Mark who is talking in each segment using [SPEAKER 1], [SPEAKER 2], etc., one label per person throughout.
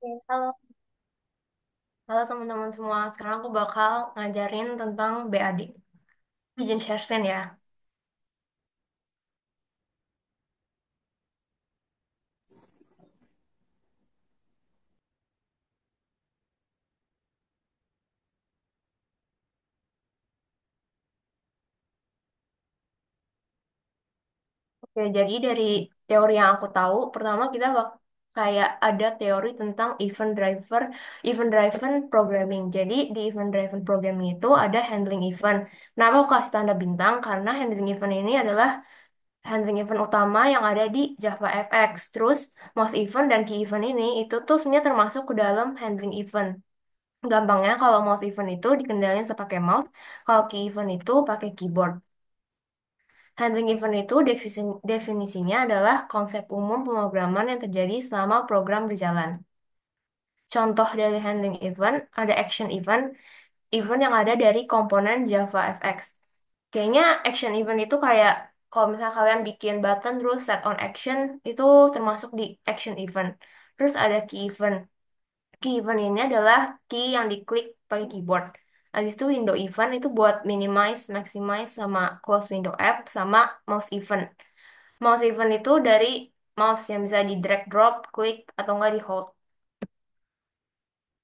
[SPEAKER 1] Oke, halo. Halo teman-teman semua. Sekarang aku bakal ngajarin tentang BAD. Izin share screen ya. Oke, jadi dari teori yang aku tahu, pertama kita kayak ada teori tentang event driven programming. Jadi di event driven programming itu ada handling event. Kenapa aku kasih tanda bintang? Karena handling event ini adalah handling event utama yang ada di Java FX. Terus mouse event dan key event ini itu tuh sebenarnya termasuk ke dalam handling event. Gampangnya kalau mouse event itu dikendalikan sepakai mouse, kalau key event itu pakai keyboard. Handling event itu definisinya adalah konsep umum pemrograman yang terjadi selama program berjalan. Contoh dari handling event, ada action event, event yang ada dari komponen Java FX. Kayaknya action event itu kayak kalau misalnya kalian bikin button terus set on action, itu termasuk di action event. Terus ada key event. Key event ini adalah key yang diklik pakai keyboard. Habis itu window event itu buat minimize, maximize, sama close window app, sama mouse event. Mouse event itu dari mouse yang bisa di drag drop, klik, atau nggak di hold.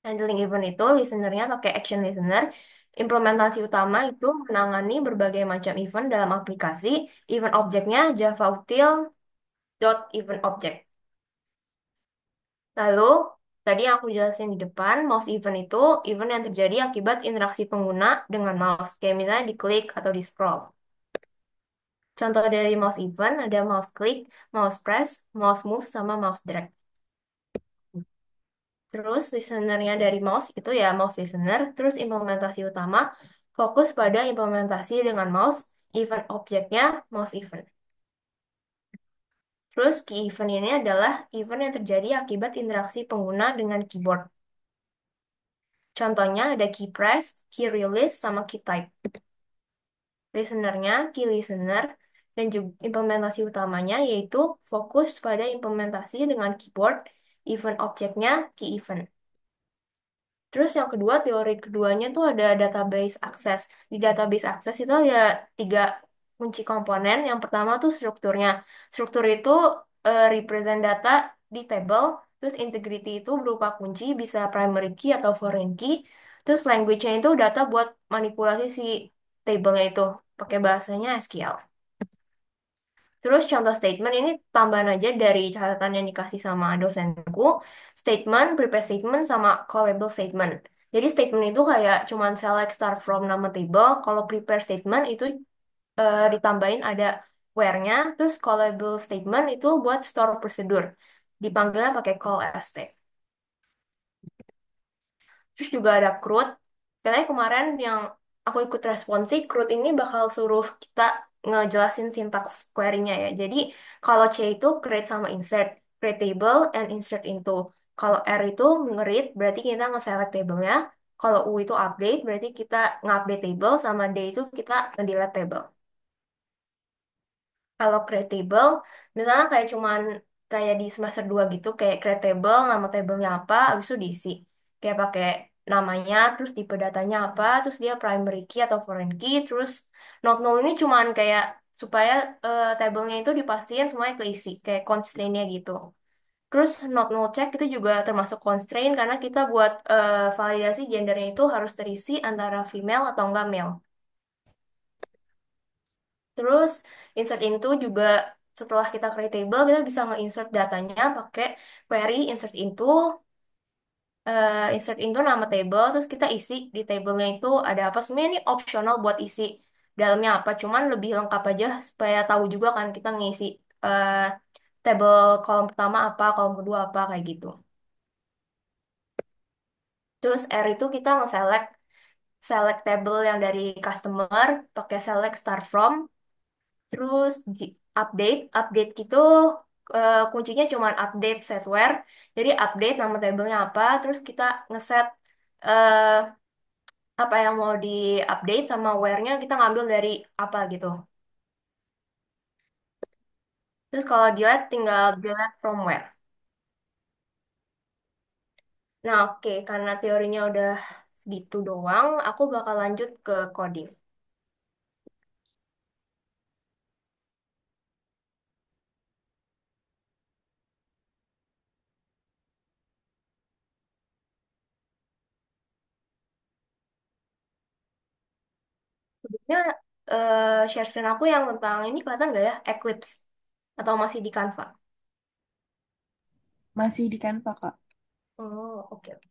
[SPEAKER 1] Handling event itu listenernya pakai action listener. Implementasi utama itu menangani berbagai macam event dalam aplikasi. Event objeknya Java util dot event object. Lalu, tadi yang aku jelasin di depan, mouse event itu event yang terjadi akibat interaksi pengguna dengan mouse, kayak misalnya diklik atau di scroll. Contoh dari mouse event ada mouse click, mouse press, mouse move, sama mouse drag. Terus listenernya dari mouse itu ya mouse listener, terus implementasi utama fokus pada implementasi dengan mouse, event objeknya mouse event. Terus key event ini adalah event yang terjadi akibat interaksi pengguna dengan keyboard. Contohnya ada key press, key release, sama key type. Listenernya, key listener, dan juga implementasi utamanya yaitu fokus pada implementasi dengan keyboard, event objeknya, key event. Terus yang kedua, teori keduanya tuh ada database access. Di database access itu ada tiga kunci komponen. Yang pertama tuh strukturnya. Struktur itu represent data di table. Terus integrity itu berupa kunci, bisa primary key atau foreign key. Terus language-nya itu data buat manipulasi si table-nya itu. Pakai bahasanya SQL. Terus contoh statement ini tambahan aja dari catatan yang dikasih sama dosenku. Statement, prepare statement, sama callable statement. Jadi statement itu kayak cuman select start from nama table. Kalau prepare statement itu ditambahin ada where-nya. Terus callable statement itu buat store prosedur. Dipanggilnya pakai call st. Terus juga ada CRUD. Katanya kemarin yang aku ikut responsi, CRUD ini bakal suruh kita ngejelasin sintaks query-nya ya. Jadi kalau C itu create sama insert, create table and insert into. Kalau R itu nge-read, berarti kita nge-select table-nya. Kalau U itu update, berarti kita nge-update table. Sama D itu kita nge-delete table. Kalau create table, misalnya kayak cuman kayak di semester 2 gitu, kayak create table, nama tablenya apa, habis itu diisi. Kayak pakai namanya, terus tipe datanya apa, terus dia primary key atau foreign key, terus not null ini cuman kayak supaya tablenya itu dipastiin semuanya keisi, kayak constraint-nya gitu. Terus not null check itu juga termasuk constraint karena kita buat validasi gendernya itu harus terisi antara female atau enggak male. Terus insert into juga setelah kita create table kita bisa nge-insert datanya pakai query insert into nama table terus kita isi di tablenya itu ada apa sebenarnya ini optional buat isi dalamnya apa cuman lebih lengkap aja supaya tahu juga kan kita ngisi eh, table kolom pertama apa kolom kedua apa kayak gitu. Terus R itu kita select table yang dari customer pakai select start from. Terus di update gitu kuncinya cuma update setware. Jadi update nama tabelnya apa, terus kita ngeset eh, apa yang mau di-update sama where-nya kita ngambil dari apa gitu. Terus kalau delete tinggal delete from where. Nah, oke, karena teorinya udah segitu doang, aku bakal lanjut ke coding. Sebetulnya share screen aku yang tentang ini kelihatan nggak ya? Eclipse. Atau masih di Canva?
[SPEAKER 2] Masih di Canva, Kak.
[SPEAKER 1] Oh, oke, oke.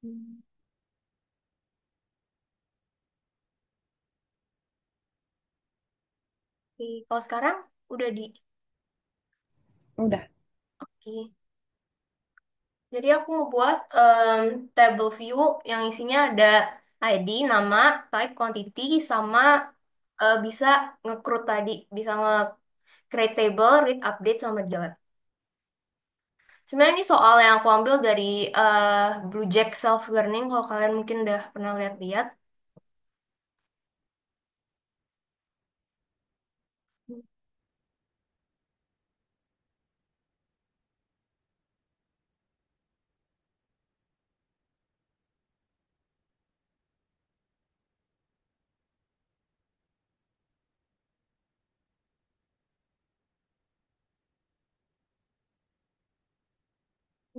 [SPEAKER 1] Hmm. Oke, kalau sekarang udah di...
[SPEAKER 2] Udah.
[SPEAKER 1] Oke. Jadi aku ngebuat table view yang isinya ada ID, nama, type, quantity, sama bisa nge-create tadi. Bisa nge-create table, read, update, sama delete. Sebenarnya ini soal yang aku ambil dari Blue Jack Self Learning, kalau kalian mungkin udah pernah lihat-lihat.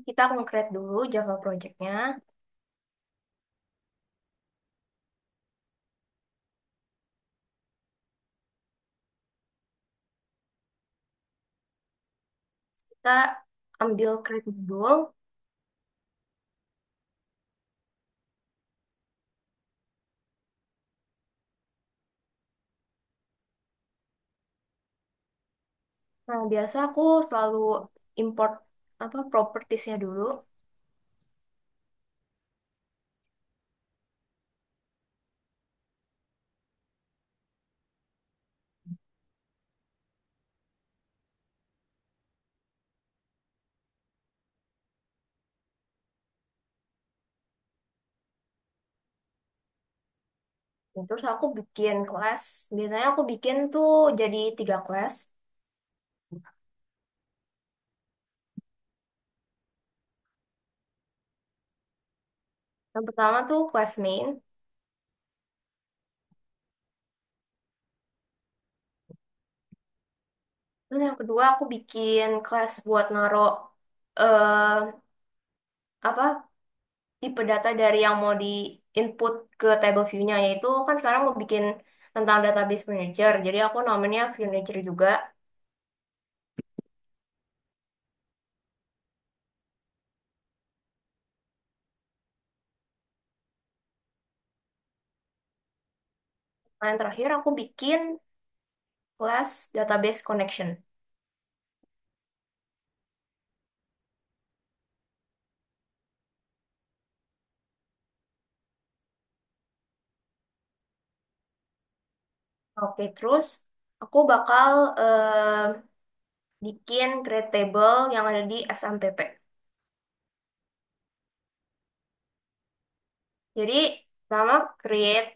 [SPEAKER 1] Kita nge-create dulu Java project-nya. Kita ambil create module. Nah, biasa aku selalu import apa propertiesnya dulu. Nah, terus aku bikin kelas. Biasanya aku bikin tuh jadi 3 kelas. Yang pertama tuh kelas main. Terus yang kedua aku bikin kelas buat naro eh apa tipe data dari yang mau di input ke table view-nya. Yaitu kan sekarang mau bikin tentang database furniture. Jadi aku namanya furniture juga. Nah, yang terakhir aku bikin kelas database connection. Oke, terus aku bakal bikin create table yang ada di SMPP. Jadi, nama create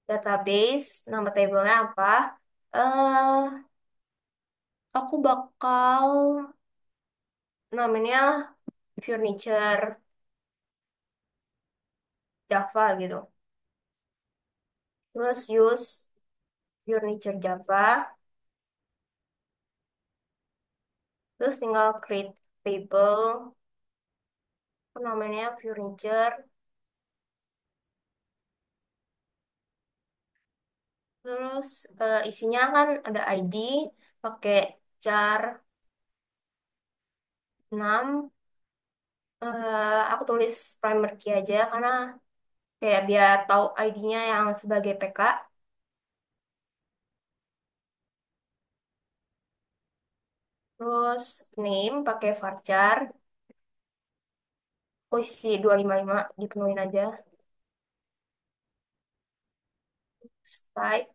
[SPEAKER 1] database, nama tablenya apa? eh aku bakal namanya furniture Java gitu. Terus use furniture Java. Terus tinggal create table. Aku namanya furniture. Terus isinya kan ada ID, pakai char 6. Aku tulis primary key aja karena kayak biar tahu ID-nya yang sebagai PK. Terus name pakai varchar. Aku isi 255 dipenuhin aja. Terus type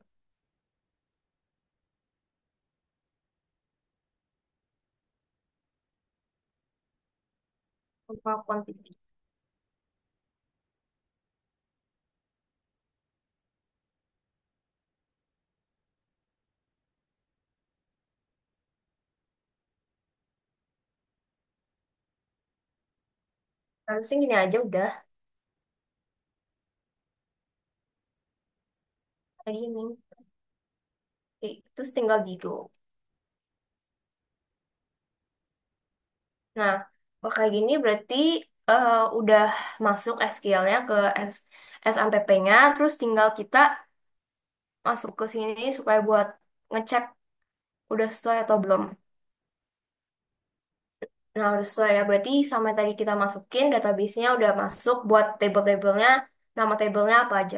[SPEAKER 1] sama quantity. Harusnya gini aja udah kayak gini. Oke, terus tinggal di Go. Nah, kalau kayak gini berarti udah masuk SQL-nya ke SMPP-nya, terus tinggal kita masuk ke sini supaya buat ngecek udah sesuai atau belum. Nah, udah sesuai ya. Berarti sama tadi kita masukin database-nya udah masuk buat table-tablenya, nama tablenya apa aja.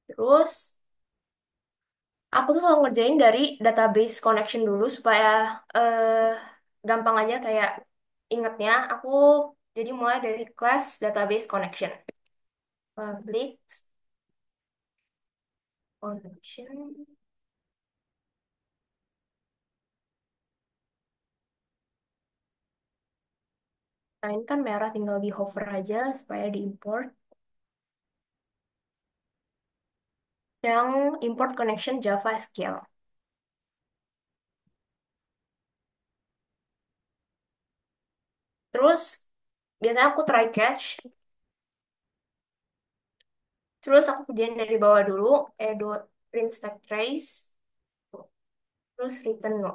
[SPEAKER 1] Terus, aku tuh selalu ngerjain dari database connection dulu supaya eh, gampang aja kayak ingetnya. Aku jadi mulai dari class database connection. Public connection. Nah, ini kan merah tinggal di hover aja supaya diimport. Yang import connection Java SQL. Terus, biasanya aku try catch. Terus aku kerjain dari bawah dulu, dot print stack trace, terus return no.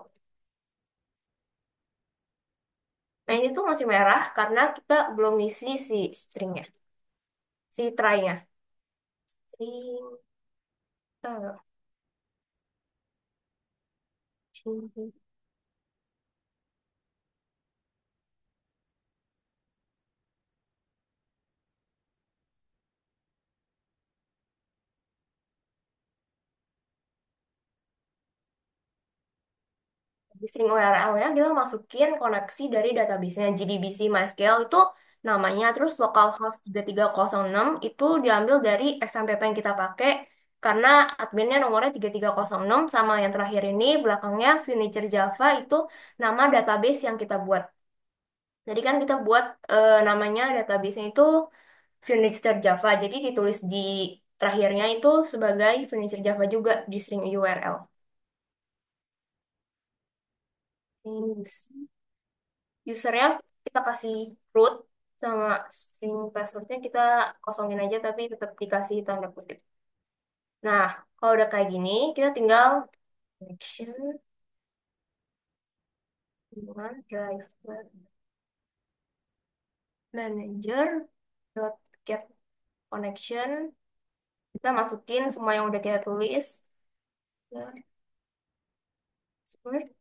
[SPEAKER 1] Nah ini tuh masih merah karena kita belum ngisi si stringnya, si try-nya. String, eh, string. Di string URL-nya kita masukin koneksi dari database-nya. JDBC MySQL itu namanya, terus localhost 3306 itu diambil dari XMPP yang kita pakai karena adminnya nomornya 3306 sama yang terakhir ini belakangnya Furniture Java itu nama database yang kita buat. Jadi kan kita buat namanya database-nya itu Furniture Java. Jadi ditulis di terakhirnya itu sebagai Furniture Java juga di string URL. Ini usernya kita kasih root sama string passwordnya kita kosongin aja tapi tetap dikasih tanda kutip. Nah, kalau udah kayak gini, kita tinggal connection dengan driver manager dot get connection. Kita masukin semua yang udah kita tulis. Ya, seperti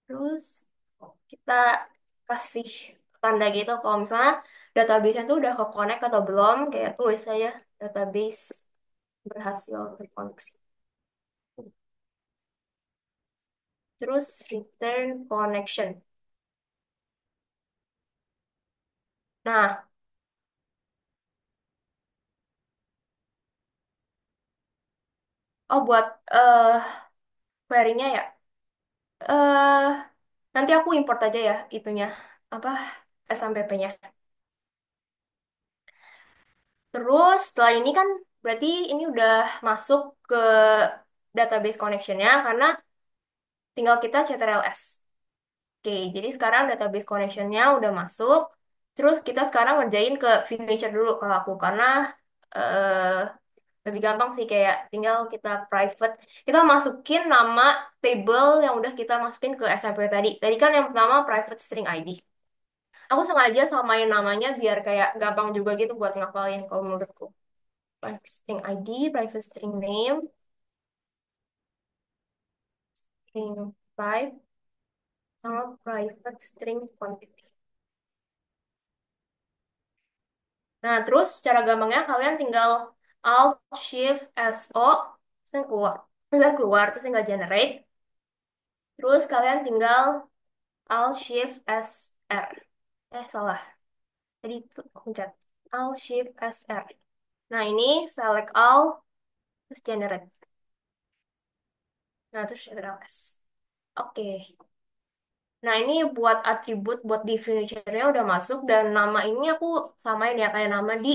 [SPEAKER 1] terus kita kasih tanda gitu kalau misalnya database itu udah ke connect atau belum, kayak tulis saja database berhasil terkoneksi. Terus return connection. Nah, oh buat eh query-nya ya. Eh nanti aku import aja ya itunya apa SMPP-nya. Terus setelah ini kan berarti ini udah masuk ke database connection-nya karena tinggal kita CTRL-S. Oke, jadi sekarang database connection-nya udah masuk. Terus kita sekarang ngerjain ke finisher dulu kalau aku karena eh lebih gampang sih kayak tinggal kita private. Kita masukin nama table yang udah kita masukin ke SMP tadi. Tadi kan yang pertama private string ID. Aku sengaja samain namanya biar kayak gampang juga gitu buat ngafalin kalau menurutku. Private string ID, private string name, string type, sama private string quantity. Nah, terus cara gampangnya kalian tinggal Alt Shift SO, terus keluar. Terus keluar, terus tinggal generate. Terus kalian tinggal Alt Shift SR. Salah. Tadi itu pencet Alt Shift SR. Nah, ini select all, terus generate. Nah, terus generate S. Oke. Nah, ini buat atribut, buat definition-nya udah masuk. Dan nama ini aku samain ya, kayak nama di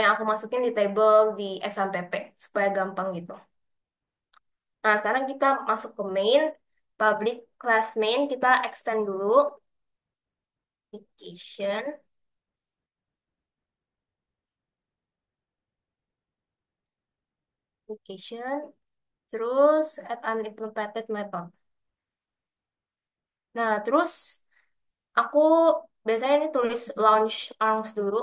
[SPEAKER 1] yang aku masukin di table di SMPP. Supaya gampang gitu. Nah, sekarang kita masuk ke main. Public class main, kita extend dulu. application, application, terus add unimplemented method. Nah, terus aku biasanya ini tulis launch arms dulu,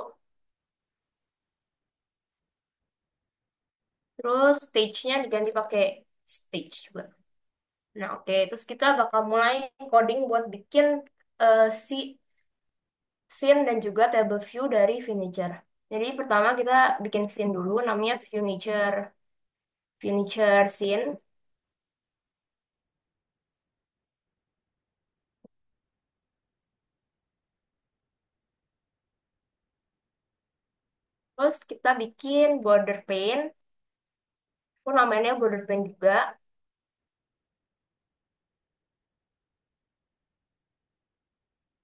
[SPEAKER 1] terus stage-nya diganti pakai stage juga. Nah, oke, terus kita bakal mulai coding buat bikin si scene dan juga table view dari Furniture. Jadi pertama kita bikin scene dulu, namanya Furniture, Furniture scene. Terus kita bikin border pane, aku namanya border pane juga.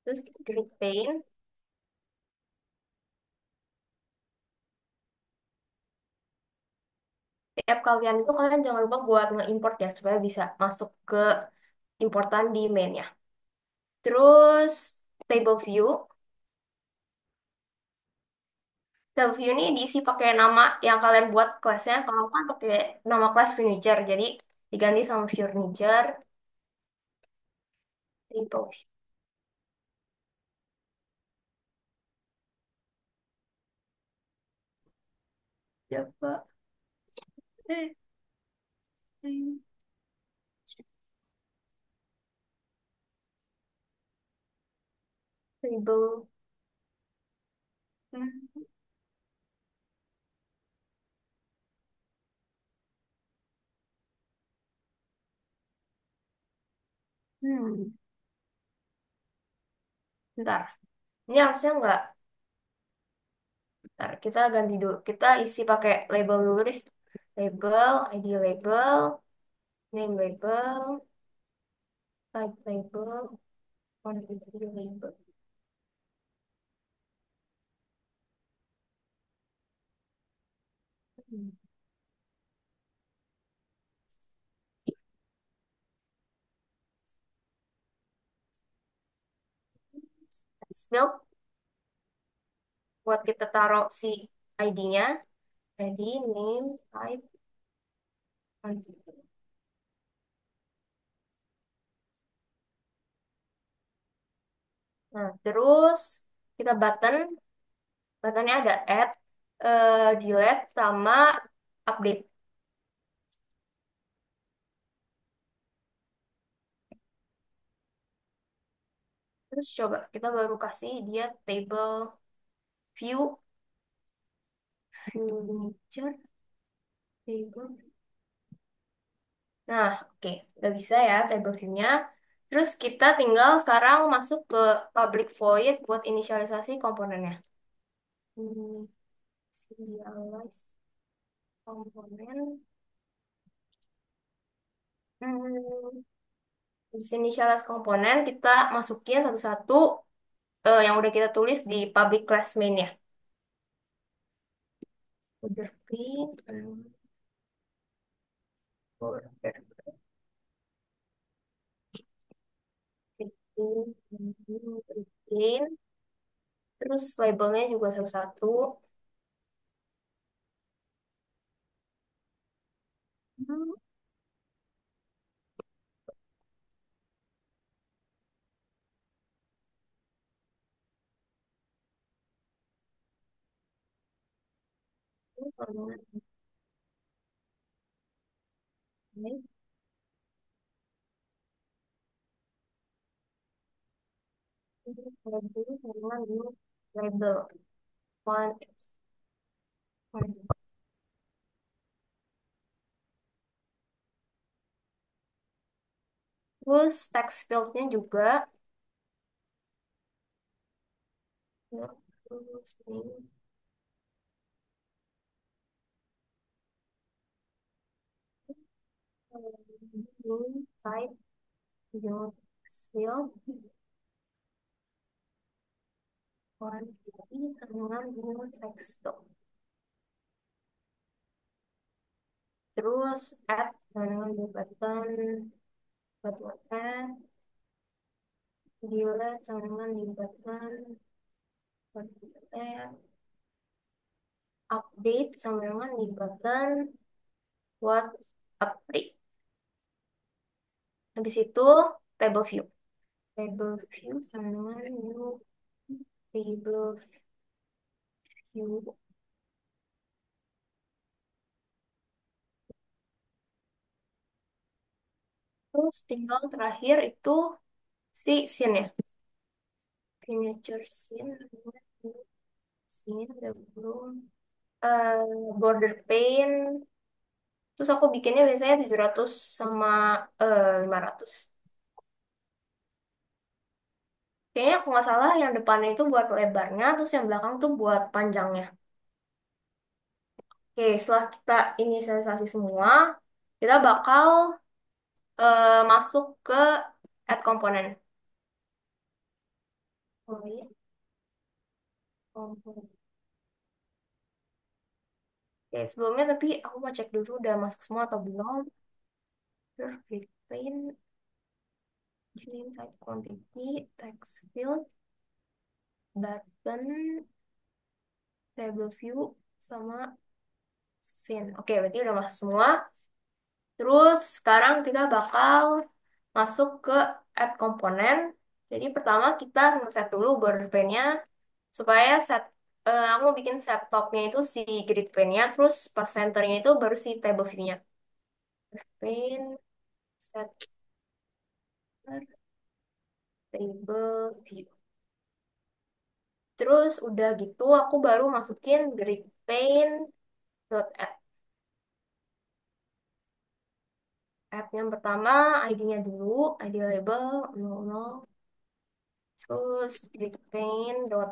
[SPEAKER 1] Terus grid pane. Tiap kalian itu kalian jangan lupa buat nge-import ya supaya bisa masuk ke importan di main-nya. Terus table view. Table view ini diisi pakai nama yang kalian buat kelasnya. Kalau aku kan pakai nama kelas furniture, jadi diganti sama furniture table view. Coba. Eh, eh, table. Hmm. Hmm. Bentar. Ini harusnya nggak. Bentar, kita ganti dulu. Kita isi pakai label dulu deh. Label, ID label, name label, type label, quantity label. Hmm. Field buat kita taruh si ID-nya. ID, name, type, quantity. Nah, terus kita button. Buttonnya ada add, delete, sama update. Terus coba kita baru kasih dia table view, furniture, table. Nah, oke, udah bisa ya table view-nya. Terus kita tinggal sekarang masuk ke public void buat inisialisasi komponennya. Initialize komponen. Hmm, di sini initialize komponen kita masukin satu-satu yang udah kita tulis di public class main ya. Udah print, border print, terus labelnya juga satu-satu. Hmm, terus labelnya ini. Label sama new label. One, one. Terus text fieldnya juga. Ya, terus ini. Ini type, your text field, one, sama new text doc. Terus add, sama new button, button add. delete sama dengan libatkan eh, update sama dengan libatkan what update. Habis itu table view. Table view sama dengan new table view. Terus tinggal terakhir itu si scene ya. Signature scene. Scene udah belum. Border pane. Terus aku bikinnya biasanya 700 sama 500. Kayaknya aku nggak salah yang depannya itu buat lebarnya, terus yang belakang tuh buat panjangnya. Oke, setelah kita inisialisasi semua, kita bakal masuk ke add component. Oh iya, component. Oke, sebelumnya tapi aku mau cek dulu udah masuk semua atau belum. Terus klik print, name type quantity, text field, button, table view, sama scene. Oke, berarti udah masuk semua. Terus sekarang kita bakal masuk ke add komponen. Jadi pertama kita ngeset dulu border pane-nya supaya aku mau bikin set top-nya itu si grid pane-nya, terus pas centernya itu baru si table view-nya. Pane, set table view. Terus udah gitu aku baru masukin grid pane dot add. Add yang pertama ID-nya dulu, ID label 00. Terus grid pane dot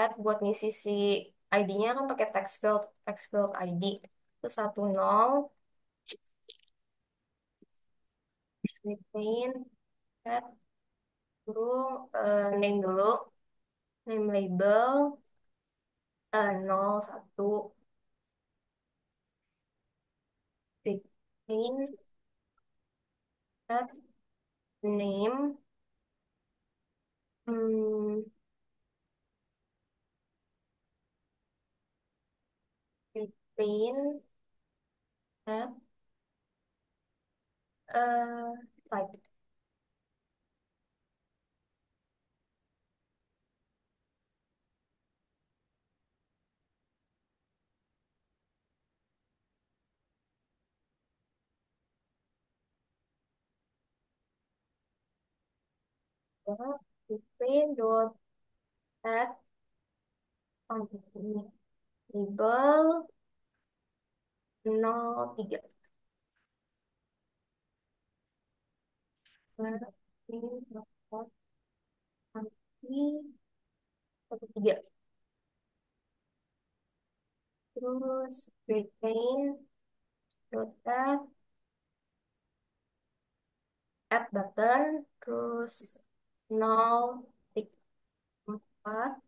[SPEAKER 1] add buat ngisi si ID-nya kan pakai text field ID. Terus 10, grid pane add kurung name dulu, name label 01, grid pane add name, hmm, grid pane add type. Grid pane dot add quantity label 03. Berarti dapat nanti 13. Terus retain dot add button, terus 0,4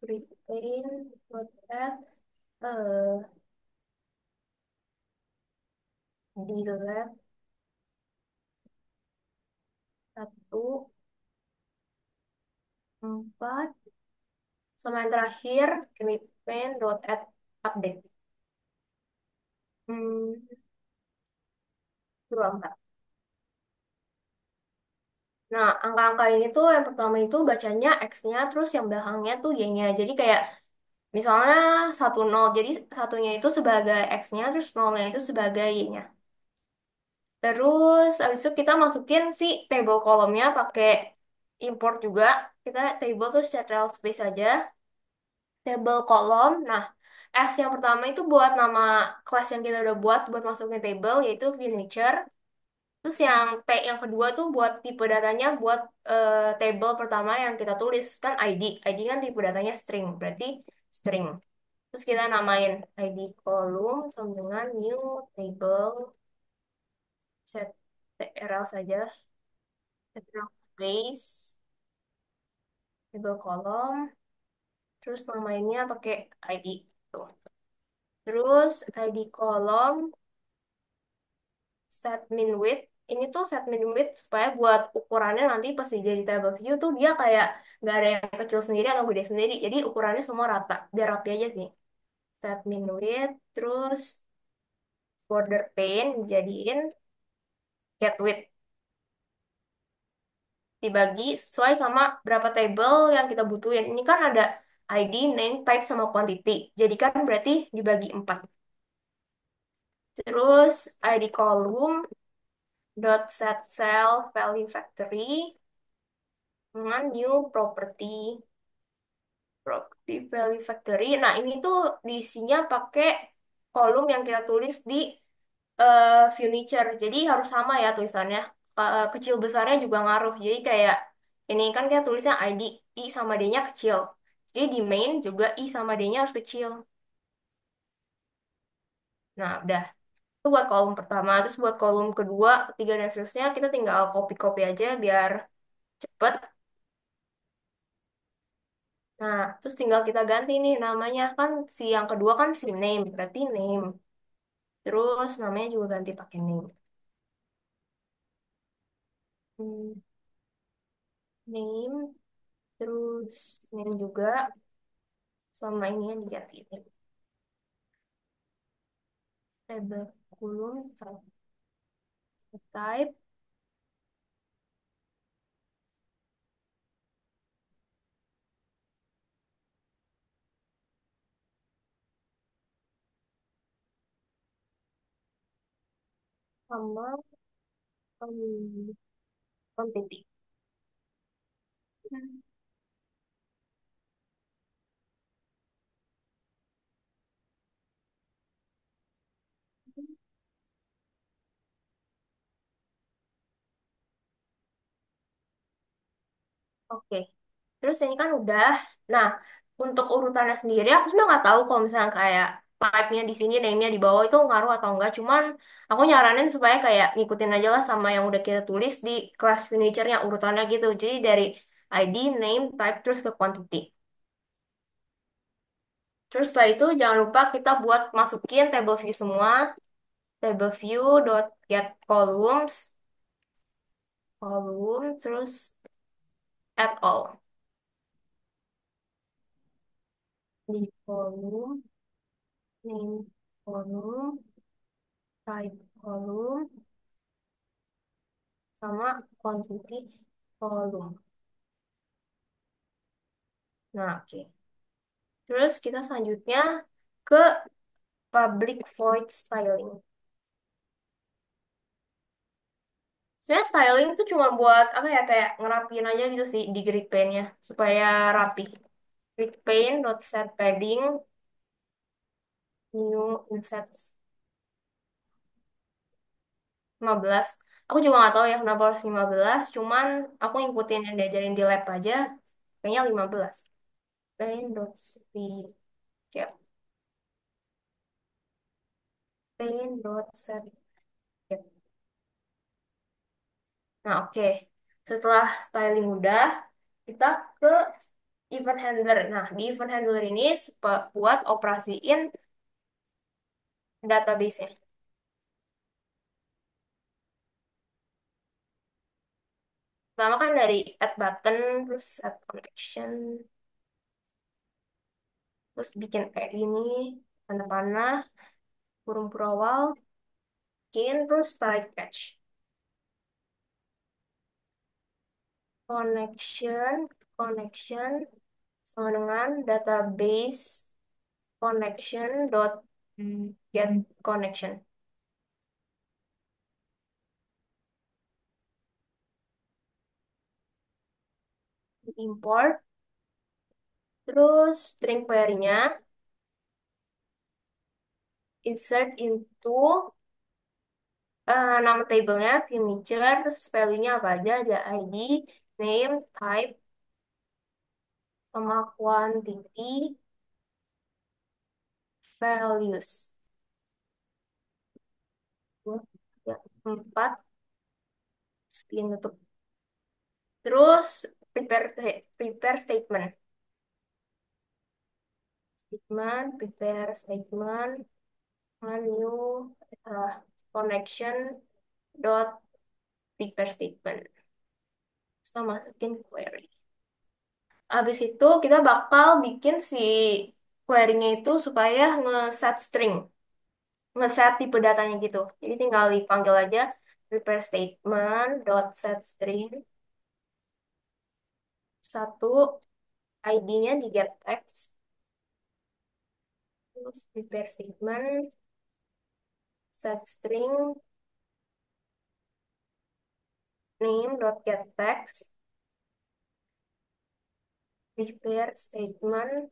[SPEAKER 1] retain dot add delete 1,4 sama yang terakhir retain dot add update 24. Nah, angka-angka ini tuh yang pertama itu bacanya X-nya, terus yang belakangnya tuh Y-nya. Jadi kayak misalnya 10, jadi satunya itu sebagai X-nya, terus nolnya itu sebagai Y-nya. Terus abis itu kita masukin si table kolomnya pakai import juga. Kita table tuh central space aja. Table kolom. Nah, S yang pertama itu buat nama kelas yang kita udah buat buat masukin table, yaitu furniture. Terus yang T yang kedua tuh buat tipe datanya buat table pertama yang kita tulis kan ID. ID kan tipe datanya string, berarti string. Terus kita namain ID column sama dengan new table set TRL saja, TRL space, table column, terus namainnya pakai ID. Tuh. Terus ID column set min width ini tuh set min width supaya buat ukurannya nanti pas jadi table view tuh dia kayak nggak ada yang kecil sendiri atau gede sendiri. Jadi ukurannya semua rata, biar rapi aja sih. Set min width, terus border pane jadiin get width, dibagi sesuai sama berapa table yang kita butuhin. Ini kan ada ID, name, type, sama quantity. Jadi kan berarti dibagi 4. Terus ID column dot set cell value factory dengan new property value factory. Nah, ini tuh diisinya pakai kolom yang kita tulis di furniture. Jadi harus sama ya tulisannya. Kecil besarnya juga ngaruh. Jadi kayak ini kan kita tulisnya ID I sama D-nya kecil. Jadi di main juga I sama D-nya harus kecil. Nah, udah. Itu buat kolom pertama. Terus buat kolom kedua, ketiga, dan seterusnya kita tinggal copy-copy aja biar cepet. Nah, terus tinggal kita ganti nih namanya. Kan si yang kedua kan si name, berarti name. Terus namanya juga ganti pakai name. Hmm, name, terus name juga sama ini yang diganti. Table kulum, type, sama quantity. Hmm. Oke, terus ini kan udah. Nah, untuk urutannya sendiri, aku sebenarnya nggak tahu kalau misalnya kayak type-nya di sini, name-nya di bawah itu ngaruh atau enggak. Cuman aku nyaranin supaya kayak ngikutin aja lah sama yang udah kita tulis di kelas furniture-nya urutannya gitu. Jadi dari ID, name, type, terus ke quantity. Terus setelah itu jangan lupa kita buat masukin table view semua. Table view dot get column, terus add all. Di column, name column, type column, sama quantity column. Nah, oke. Terus kita selanjutnya ke public void styling. Sebenarnya styling itu cuma buat apa ya, kayak ngerapiin aja gitu sih di grid pane-nya supaya rapi. Grid pane dot set padding new insets 15. Aku juga nggak tahu ya kenapa harus 15, cuman aku ngikutin yang diajarin di lab aja, kayaknya 15. Pane dot speed cap, pane dot set cap. Nah, oke. Setelah styling udah, kita ke event handler. Nah, di event handler ini buat operasiin database-nya. Pertama kan dari add button, terus add connection, terus bikin kayak gini, tanda panah, kurung awal, bikin, terus tarik catch. Connection, connection, sama dengan database connection dot get connection. Import, terus string query-nya, insert into nama tabelnya, furniture, terus value-nya apa aja, ada ID, name, type, sama quantity, values. Dua, tiga, empat, sekian tutup. Terus prepare statement. Prepare statement, new uh, connection dot prepare statement. Sama masukin query. Habis itu kita bakal bikin si query-nya itu supaya nge-set string, nge-set tipe datanya gitu. Jadi tinggal dipanggil aja prepare statement dot set string satu, ID-nya di get text, terus prepare statement set string name dot get text, prepare statement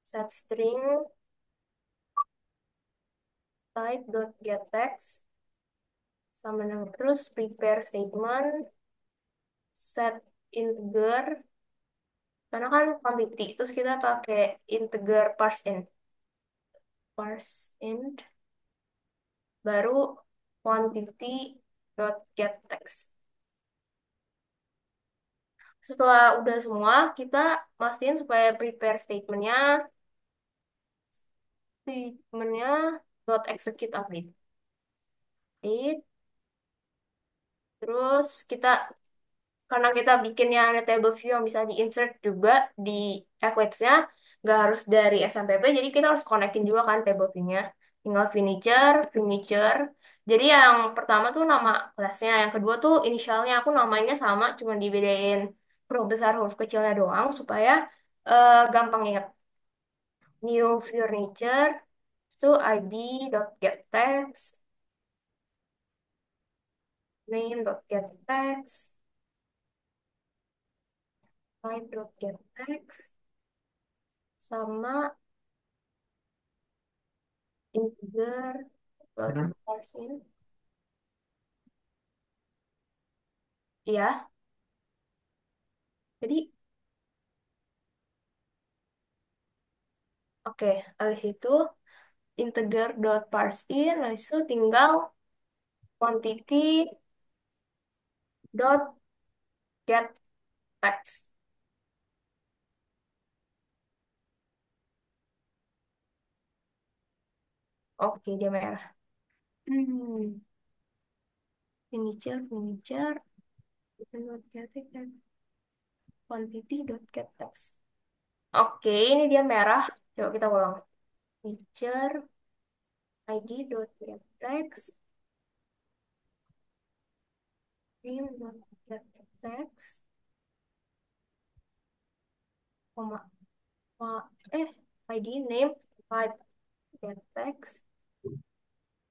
[SPEAKER 1] set string type dot get text, sama dengan terus prepare statement set integer, karena kan quantity terus kita pakai integer parse in baru quantity dot get text. Setelah udah semua, kita mastiin supaya prepare statementnya dot execute update. Terus kita karena kita bikinnya ada table view yang bisa di-insert juga di Eclipse-nya, nggak harus dari SMPP, jadi kita harus connectin juga kan table view-nya. Tinggal furniture. Jadi yang pertama tuh nama kelasnya, yang kedua tuh inisialnya, aku namanya sama, cuma dibedain huruf besar, huruf kecilnya doang, supaya gampang ingat. New furniture, itu id.getText, name.getText, type.getText, sama integer dot parseInt. Ya, jadi oke, habis itu integer dot parseInt, habis itu tinggal quantity dot get text. Oke, dia merah. Hmm, furniture dot get text, quantity dot get text. Oke, ini dia merah. Coba kita ulang. Furniture id dot get text, name dot get text, koma, eh, id name type get text,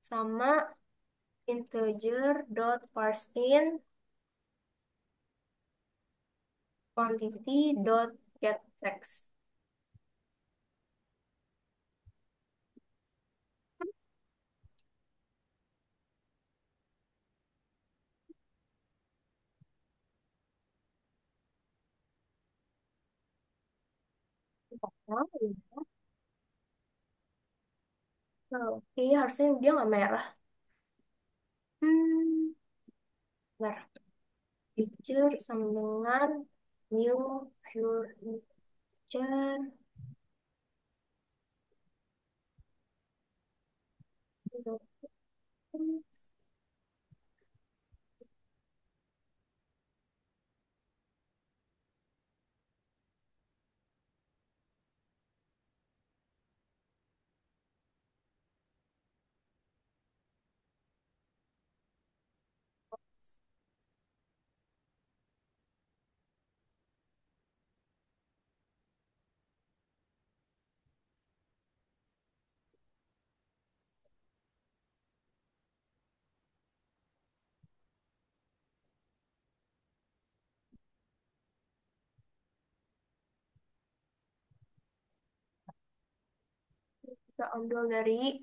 [SPEAKER 1] sama integer dot parseInt quantity dot get text. Nah, oke, harusnya dia nggak merah. Hmm, merah. Feature sama dengan new future. Kita ambil dari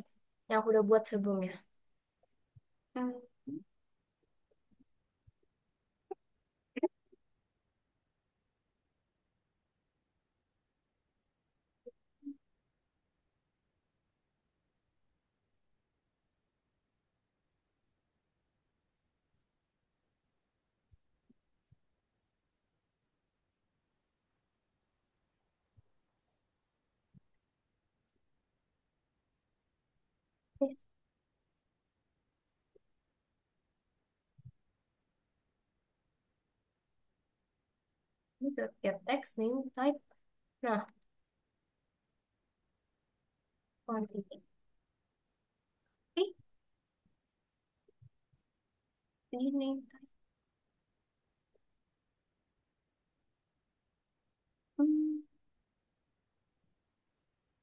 [SPEAKER 1] yang aku udah buat sebelumnya. Hmm. dot get text name type. Nah, quantity. Eh, ini name type. Hmm,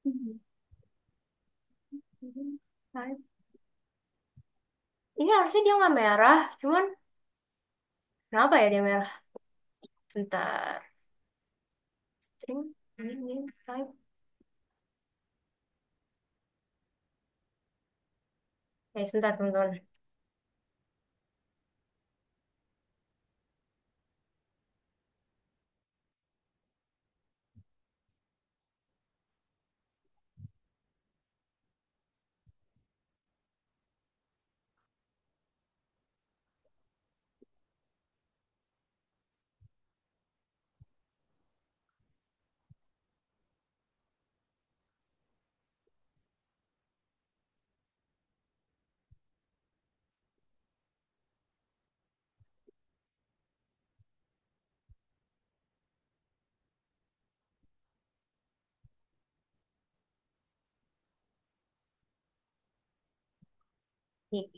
[SPEAKER 1] hmm, type. Ini harusnya dia nggak merah, cuman kenapa ya dia merah? Bentar. String ini name type. Sebentar teman-teman. Nih,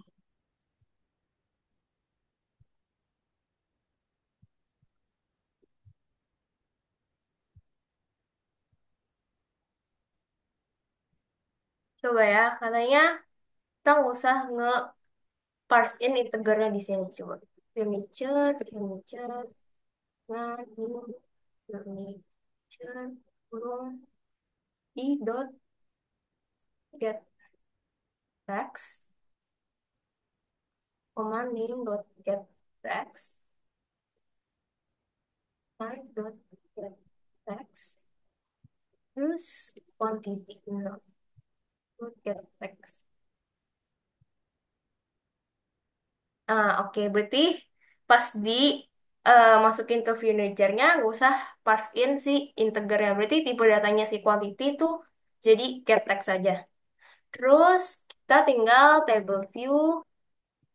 [SPEAKER 1] coba ya, katanya kita nggak usah nge-parse in integernya di sini. Coba. Furniture, furniture, ngani, furniture, kurung, i dot get text, command name dot get text, type dot get text, terus quantity no, dot get text. Oke, berarti pas di masukin ke furniture-nya nggak usah parse in si integernya. Berarti tipe datanya si quantity itu jadi get text saja. Terus kita tinggal table view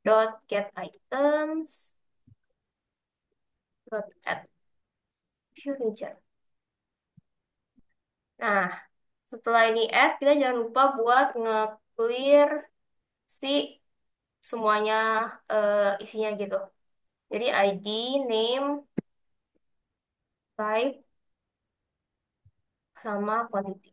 [SPEAKER 1] dot get items dot add furniture. Nah, setelah ini add, kita jangan lupa buat nge-clear si semuanya isinya gitu. Jadi ID, name, type, sama quantity.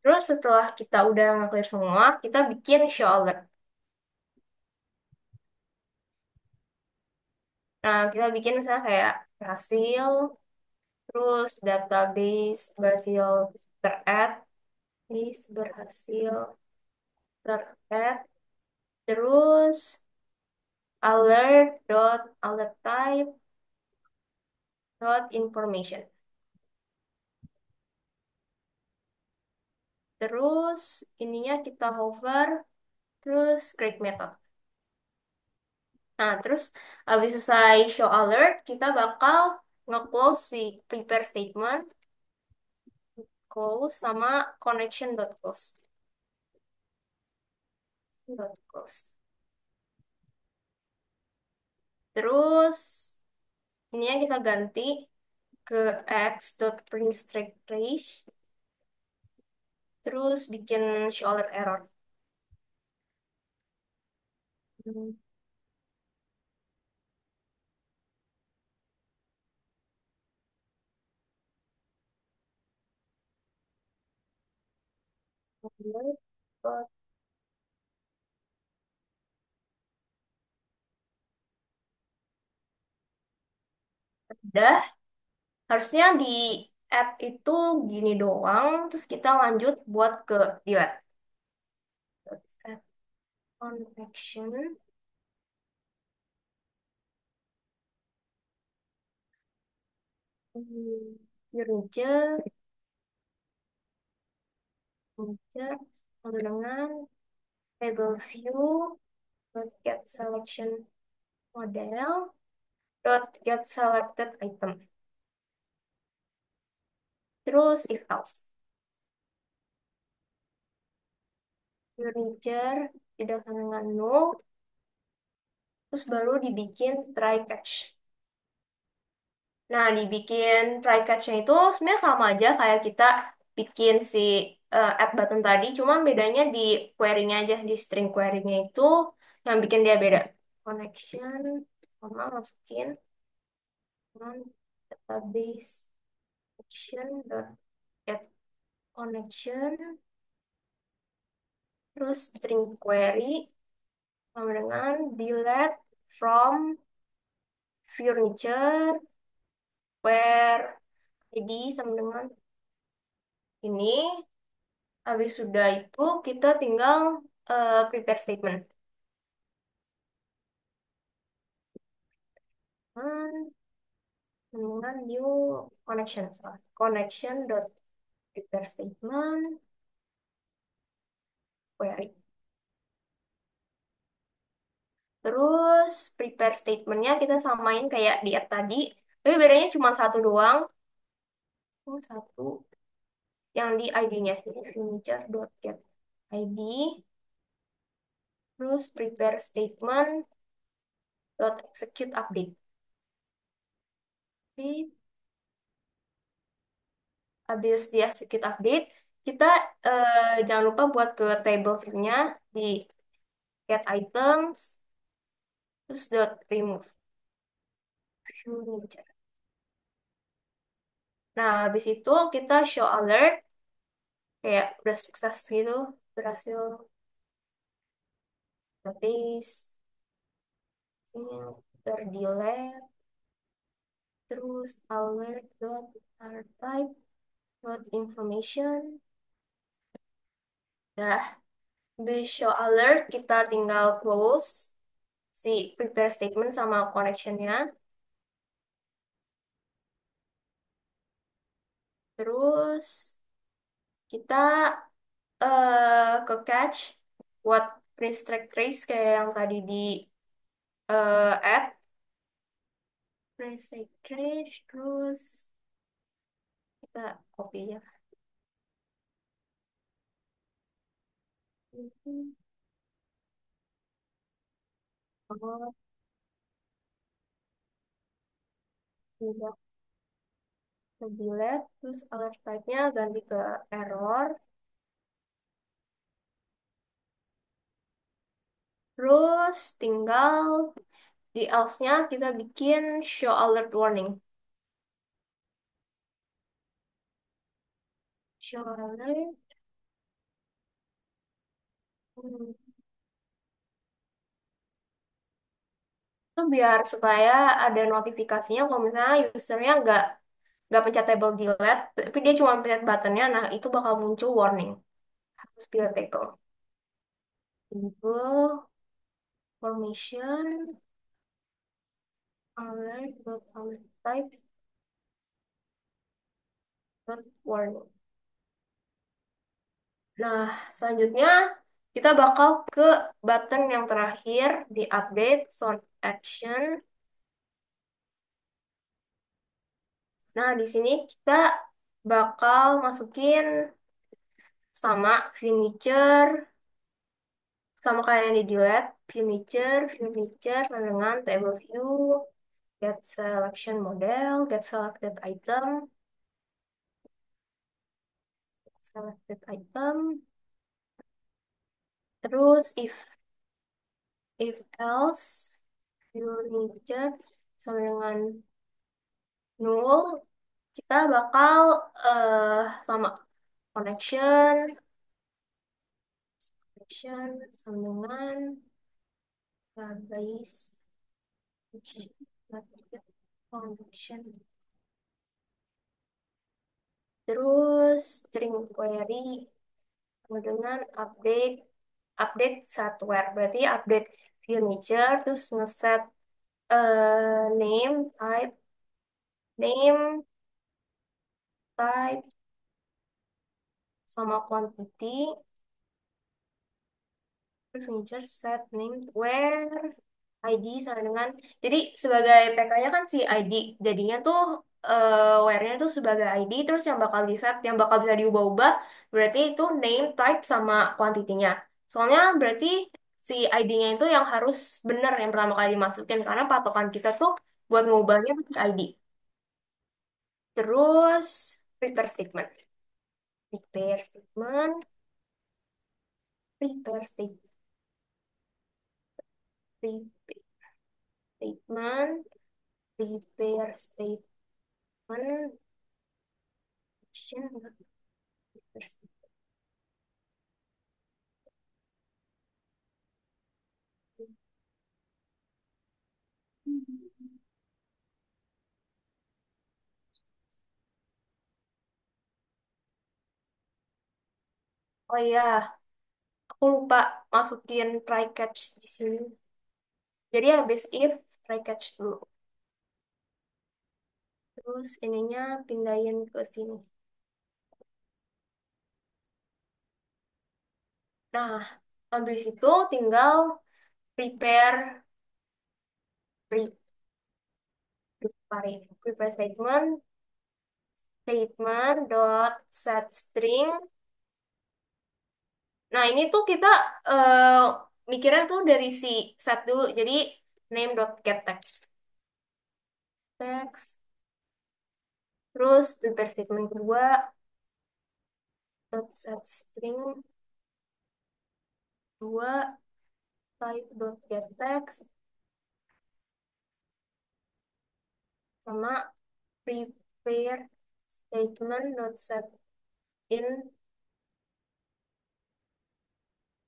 [SPEAKER 1] Terus setelah kita udah nge-clear semua, kita bikin show alert. Nah, kita bikin misalnya kayak berhasil, terus database berhasil ter-add, list berhasil ter-add, terus alert dot alert type dot information. Terus ininya kita hover, terus create method. Nah, terus habis selesai show alert, kita bakal nge-close si prepare statement, close sama connection dot close. Dot close. Terus ininya kita ganti ke x dot print straight trace, terus bikin show alert error. Hmm, alert dot- Udah, harusnya di app itu gini doang, terus kita lanjut buat ke delete. Set on action, furniture, furniture, sama dengan table view, dot get selection model, dot get selected item. Terus if else. Furniture tidak dengan null, terus baru dibikin try catch. Nah, dibikin try catch-nya itu sebenarnya sama aja kayak kita bikin si add button tadi, cuma bedanya di query-nya aja, di string query-nya itu yang bikin dia beda. Connection, sama masukin database connection dot get connection, terus string query sama dengan delete from furniture where ID sama dengan ini. Habis sudah itu kita tinggal prepare statement. Hmm, dengan new connection. Salah. Connection dot prepare statement query. Terus prepare statementnya kita samain kayak di app tadi. Tapi bedanya cuma satu doang. Satu yang di ID-nya. Jadi furniture dot get ID. Terus prepare statement dot execute update. Jadi, habis di execute update, kita jangan lupa buat ke table view-nya di get items, terus dot remove furniture. Nah, habis itu kita show alert, kayak udah sukses gitu, berhasil database, sini terdelete, terus alert dot archive dot information. Nah, habis show alert, kita tinggal close si prepare statement sama connection-nya. Terus kita ke catch buat print track trace kayak yang tadi di add print track trace, terus kita copy ya. Mhm. Oh, udah ke delete, terus alert type-nya ganti ke error, terus tinggal di else-nya kita bikin show alert warning. Show alert. Hmm. Itu biar supaya ada notifikasinya kalau misalnya usernya nggak pencet table delete, tapi dia cuma pencet buttonnya, nah itu bakal muncul warning. Harus pilih table. Enable permission, alert, dot alert type, dot warning. Nah, selanjutnya kita bakal ke button yang terakhir di update, sound action. Nah, di sini kita bakal masukin sama furniture, sama kayak yang di delete, furniture, sama dengan table view, get selection model, get selected item, selected item, terus if else furniture sama dengan null, kita bakal sama connection sama dengan base connection, terus string query sama dengan update update software, berarti update furniture, terus ngeset name name type sama quantity, furniture set name where ID sama dengan, jadi sebagai PK-nya kan si ID, jadinya tuh where-nya tuh sebagai ID, terus yang bakal di set yang bakal bisa diubah-ubah berarti itu name type sama quantity-nya, soalnya berarti si ID-nya itu yang harus benar yang pertama kali dimasukin karena patokan kita tuh buat ngubahnya pasti ID. Terus prepare statement. Prepare statement, prepare statement, prepare statement, prepare statement, prepare statement. Oh iya, aku lupa masukin try catch di sini. Jadi habis if try catch dulu. Terus ininya pindahin ke sini. Nah, habis itu tinggal prepare pre- prepare statement statement dot set string. Nah, ini tuh kita eh, mikirnya tuh dari si set dulu. Jadi name dot get text. Text. Terus prepare statement kedua dot set string dua type dot get text sama prepare statement dot set in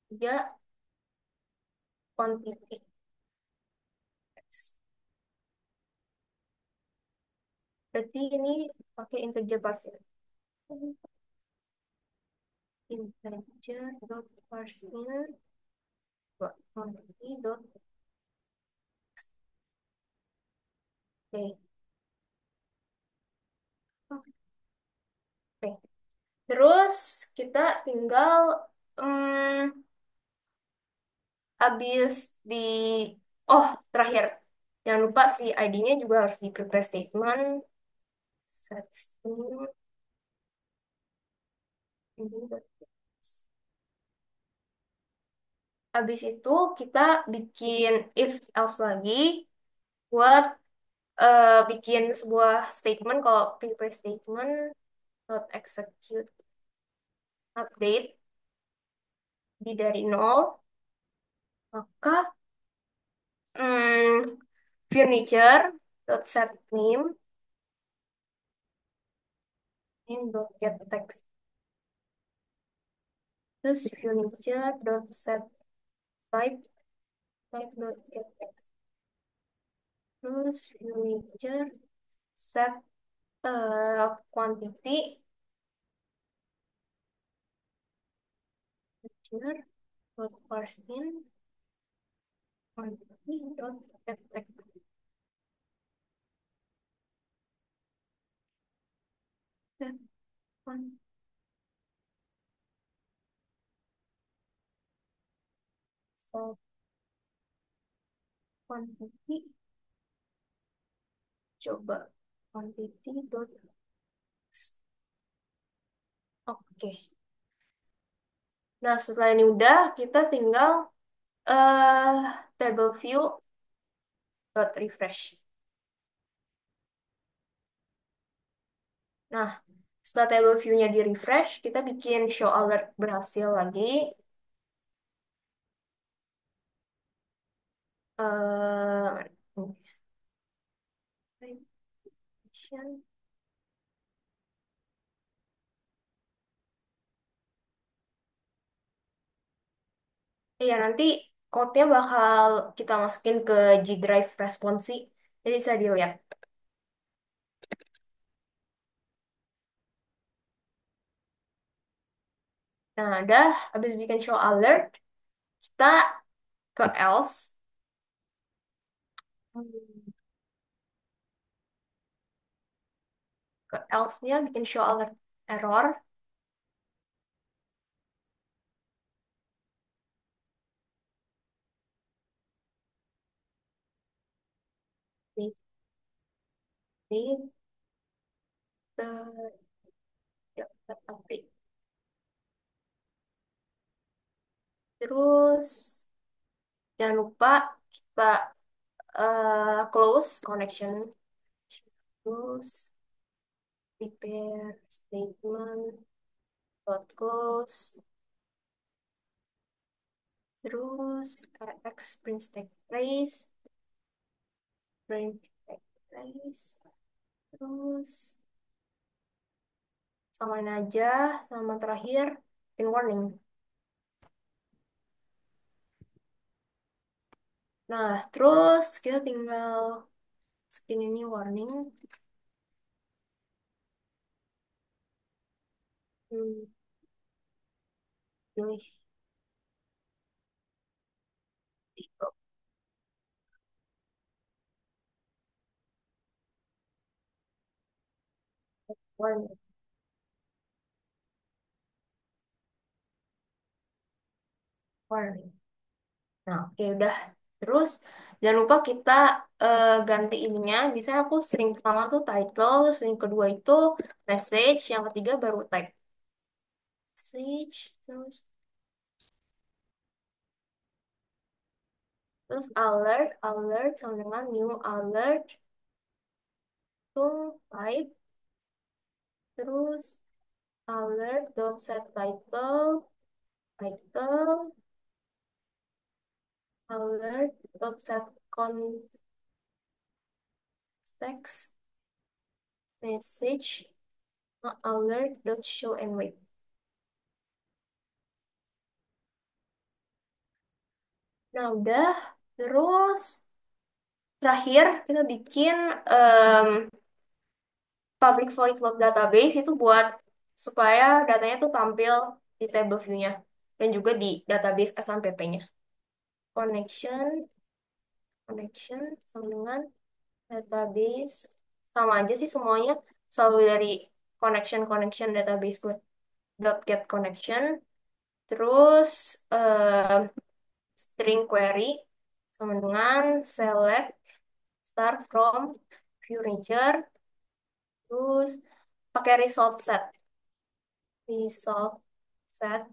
[SPEAKER 1] tiga quantity text. Berarti ini pakai integer parse integer dot parse in quantity dot oke. Oke. Terus kita tinggal habis di oh terakhir jangan lupa si ID-nya juga harus di prepare statement set string ini. Habis itu kita bikin if else lagi buat bikin sebuah statement kalau prepare statement dot execute update di dari nol maka hmm, furniture dot set name in dot get text. Terus furniture dot set type type dot get text. Terus furniture set quantity furniture dot parse in quantity dot get text. Set quan- set quantity coba quantity dot oke. Nah, setelah ini udah, kita tinggal eh table view dot refresh. Nah, setelah table view-nya di refresh, kita bikin show alert berhasil lagi. eh Iya, nanti code-nya bakal kita masukin ke G Drive responsi. Jadi bisa dilihat. Nah, udah habis bikin show alert, kita ke else. Hmm, Ke else-nya bikin show alert error. Di, di, the, dapat update. Terus Jangan lupa kita close connection, close, prepare statement, dot close, terus print stack trace, print stack trace, terus samain aja sama terakhir in warning. Nah, terus kita tinggal skin ini warning. Hmm, pilih tipe warning. Warning. Nah, oke udah. Terus jangan lupa kita ganti ininya. Misalnya aku sering pertama tuh title, sering kedua itu message, yang ketiga baru tag. Message, terus alert, alert sama dengan new alert, tuh type, terus alert dot set title, title, alert dot set context, message, alert dot show and wait. Nah, udah. Terus terakhir kita bikin em, public void load database itu buat supaya datanya tuh tampil di table view-nya dan juga di database SMPP-nya. Connection, connection sama dengan database sama aja sih semuanya selalu dari connection database dot get connection terus em, string query sama dengan select start from view nature. Terus pakai result set, result set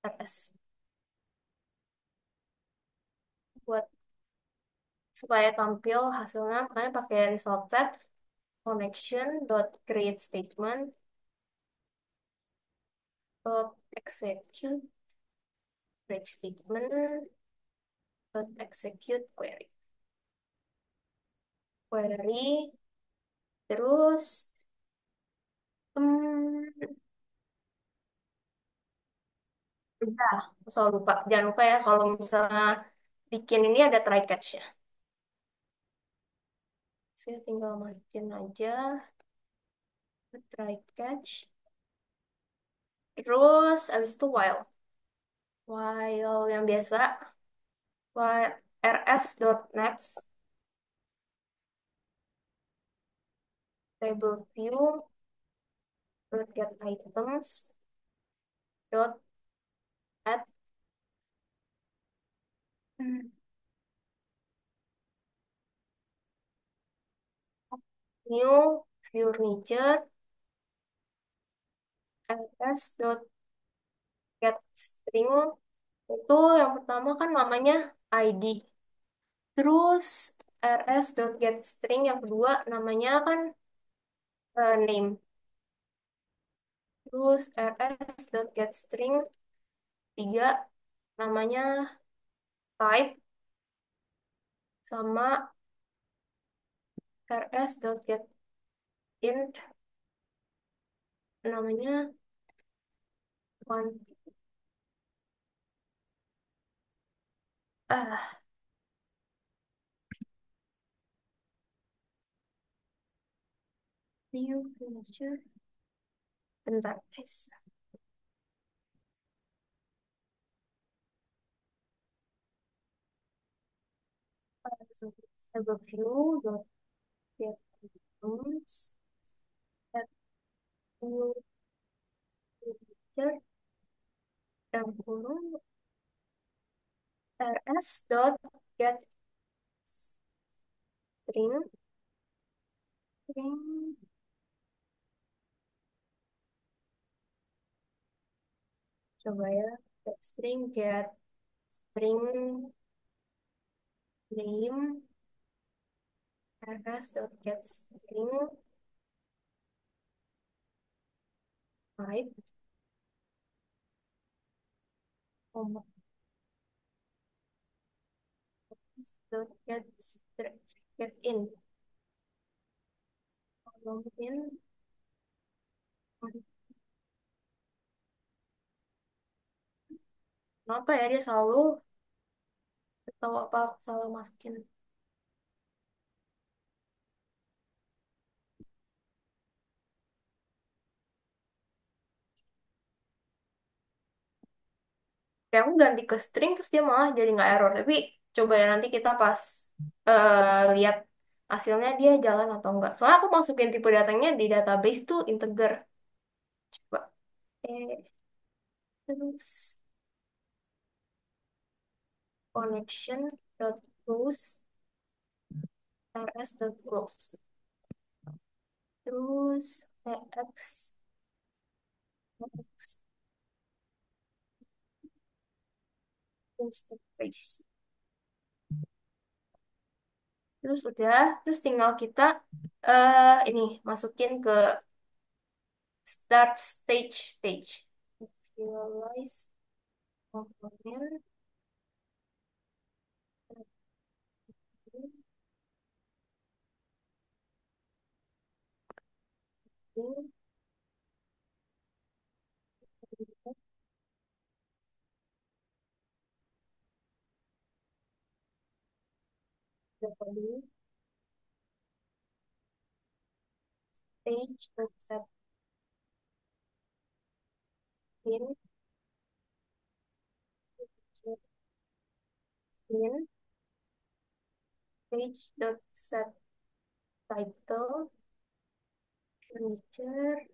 [SPEAKER 1] rs buat supaya tampil hasilnya. Makanya pakai result set connection dot create statement dot execute create statement dot execute query query terus hmm, udah asal lupa jangan lupa ya kalau misalnya bikin ini ada try catch ya. Saya tinggal masukin aja try catch. Terus abis itu while yang biasa while rs.next table view dot get items dot add hmm, new furniture rs dot get string itu yang pertama kan namanya ID. Terus rs dot get string yang kedua namanya kan name. Terus rs dot get string tiga namanya type sama rs dot get int namanya one ah new furniture bentar guys. Table view dot get items that new furniture dan kurung rs dot get string string coba ya get string name rs.getString type comma get in in kenapa ya dia selalu tahu apa selalu masukin. Kayak aku ganti ke string terus dia malah jadi nggak error. Tapi coba ya nanti kita pas lihat hasilnya dia jalan atau enggak. Soalnya aku masukin tipe datanya di database tuh integer. Coba. Terus connection dot close rs dot close. Terus x interface. Terus udah, terus tinggal kita ini masukin ke start stage. Visualize component. Stage dot set in in page dot set title furniture.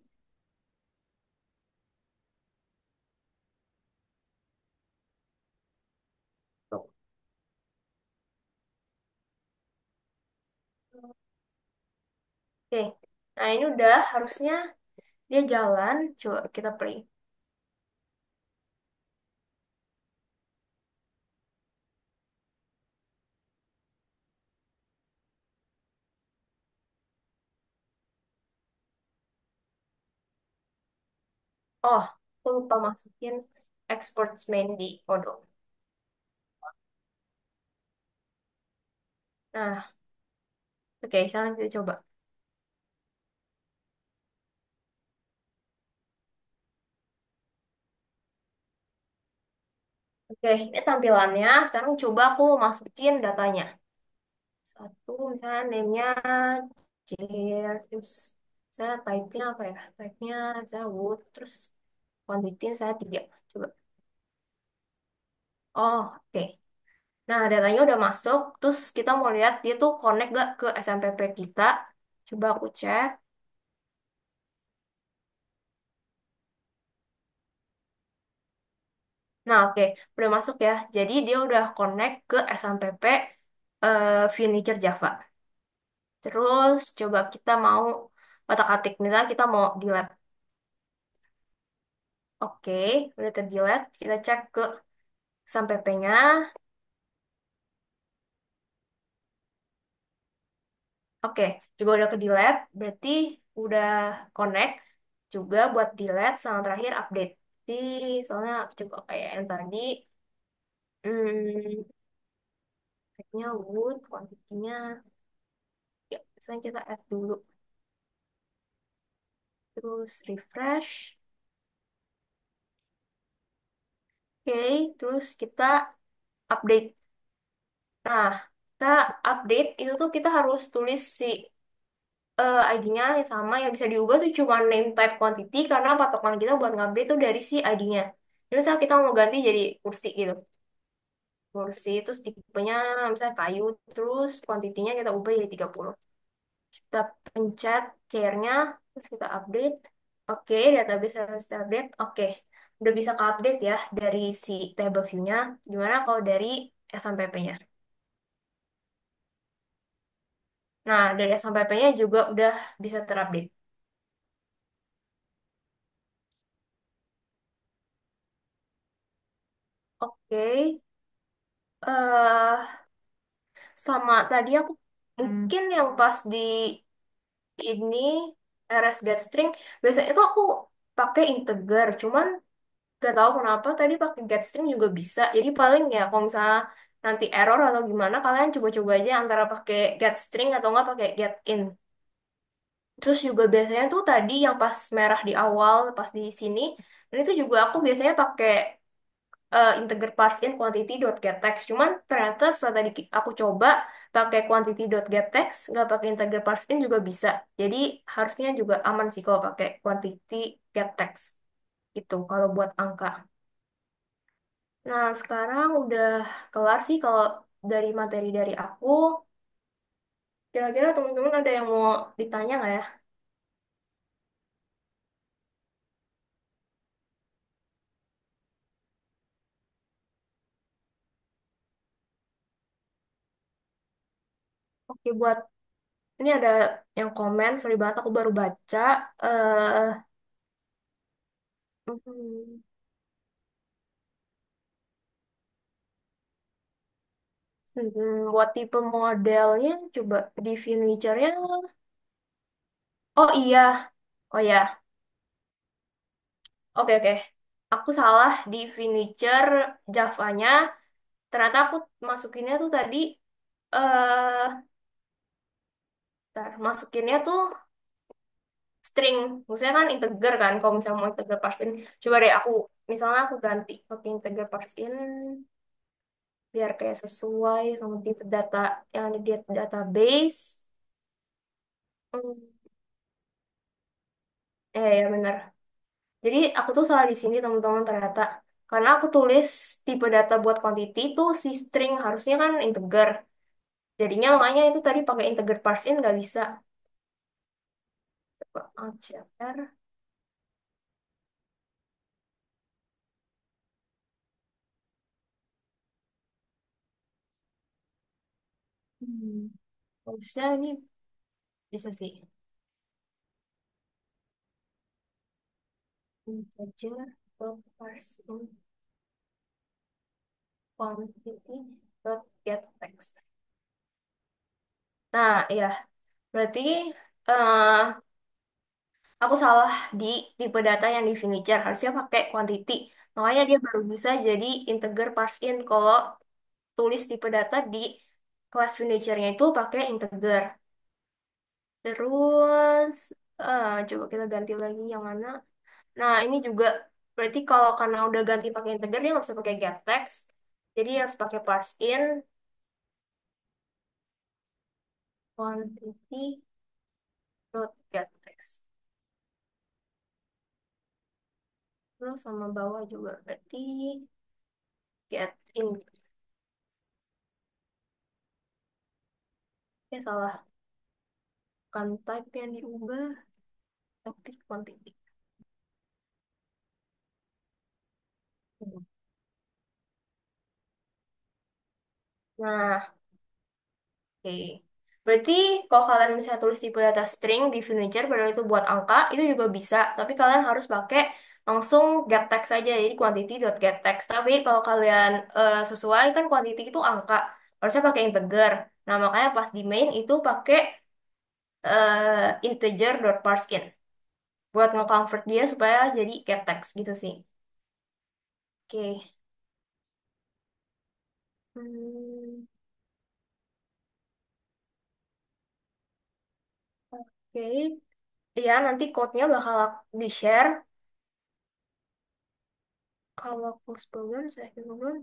[SPEAKER 1] Oke, nah ini udah harusnya dia jalan. Coba kita play. Oh, aku lupa masukin export main di Odoo. Nah, oke, sekarang kita coba. Oke, ini tampilannya. Sekarang coba aku masukin datanya. Satu, misalnya name-nya Jer, terus misalnya type-nya apa ya? Type-nya misalnya wood, terus quantity misalnya 3. Coba. Oh, oke. Nah, datanya udah masuk. Terus kita mau lihat dia tuh connect gak ke SMPP kita. Coba aku cek. Nah, oke. Udah masuk ya. Jadi dia udah connect ke SMPP Furniture Java. Terus coba kita mau otak-atik. Misalnya kita mau delete. Oke, udah ter-delete. Kita cek ke SMPP-nya. Oke, juga udah ke delete. Berarti udah connect. Juga buat delete sama terakhir update. Jadi, soalnya coba kayak yang tadi. Hmm, tag-nya wood, quantity-nya. Ya, misalnya kita add dulu. Terus refresh. Oke, terus kita update. Nah, kita update itu tuh kita harus tulis si ID-nya yang sama yang bisa diubah tuh cuma name type quantity karena patokan kita buat ngupdate tuh dari si ID-nya. Jadi misalnya kita mau ganti jadi kursi gitu. Kursi terus tipenya misalnya kayu terus quantity-nya kita ubah jadi 30. Kita pencet chair-nya terus kita update. Oke, database harus update. Oke, udah bisa ke-update ya dari si table view-nya. Gimana kalau dari SMPP-nya? Nah, dari SMPP-nya juga udah bisa terupdate. Oke, eh Sama tadi aku mungkin yang pas di ini RS Getstring biasanya tuh aku pakai integer, cuman gak tahu kenapa tadi pakai Getstring juga bisa. Jadi paling ya kalau misalnya nanti error atau gimana, kalian coba-coba aja antara pakai Getstring atau nggak pakai Getin. Terus juga biasanya tuh tadi yang pas merah di awal, pas di sini, dan itu juga aku biasanya pakai integer parseIn quantity.getText. Cuman ternyata setelah tadi aku coba pakai quantity.getText, nggak pakai integer parseIn juga bisa. Jadi harusnya juga aman sih kalau pakai quantity getText. Itu kalau buat angka. Nah, sekarang udah kelar sih kalau dari materi dari aku. Kira-kira teman-teman ada yang mau ditanya nggak ya? Oke, buat ini ada yang komen, sorry banget aku baru baca. eh hmm, buat tipe modelnya, coba di furniture-nya. Oh iya, oh ya, oke oke. Aku salah di furniture Java-nya. Ternyata aku masukinnya tuh tadi, eh masukinnya tuh string. Maksudnya kan integer kan, kalau misalnya mau integer parseIn. Coba deh aku, misalnya aku ganti pakai integer parseIn, biar kayak sesuai sama tipe data yang ada di database. Hmm, ya bener. Jadi aku tuh salah di sini teman-teman ternyata. Karena aku tulis tipe data buat quantity itu si string harusnya kan integer. Jadinya makanya itu tadi pakai integer parseIn nggak bisa. Coba ACR. Hmm. Harusnya ini bisa sih. Integer dot parseIn quantity dot get text. Nah, iya. Berarti eh aku salah di tipe data yang di furniture. Harusnya pakai quantity. Makanya dia baru bisa jadi integer parseIn kalau tulis tipe data di kelas furniture-nya itu pakai integer. Terus, coba kita ganti lagi yang mana. Nah, ini juga berarti kalau karena udah ganti pakai integer, dia nggak bisa pakai getText. Jadi harus pakai parseIn quantity dot getText. Terus sama bawah juga berarti get in. Ya salah, bukan type yang diubah, tapi quantity. Nah, oke. Berarti kalau kalian misalnya tulis tipe data string di furniture, padahal itu buat angka, itu juga bisa. Tapi kalian harus pakai langsung get text aja, jadi quantity dot get text. Tapi kalau kalian sesuai kan quantity itu angka, harusnya pakai integer. Nah, makanya pas di main itu pakai integer dot parseIn buat nge-convert dia supaya jadi get text gitu sih. Oke. Hmm, oke. Iya, nanti code-nya bakal di-share. Kalau close program, saya program,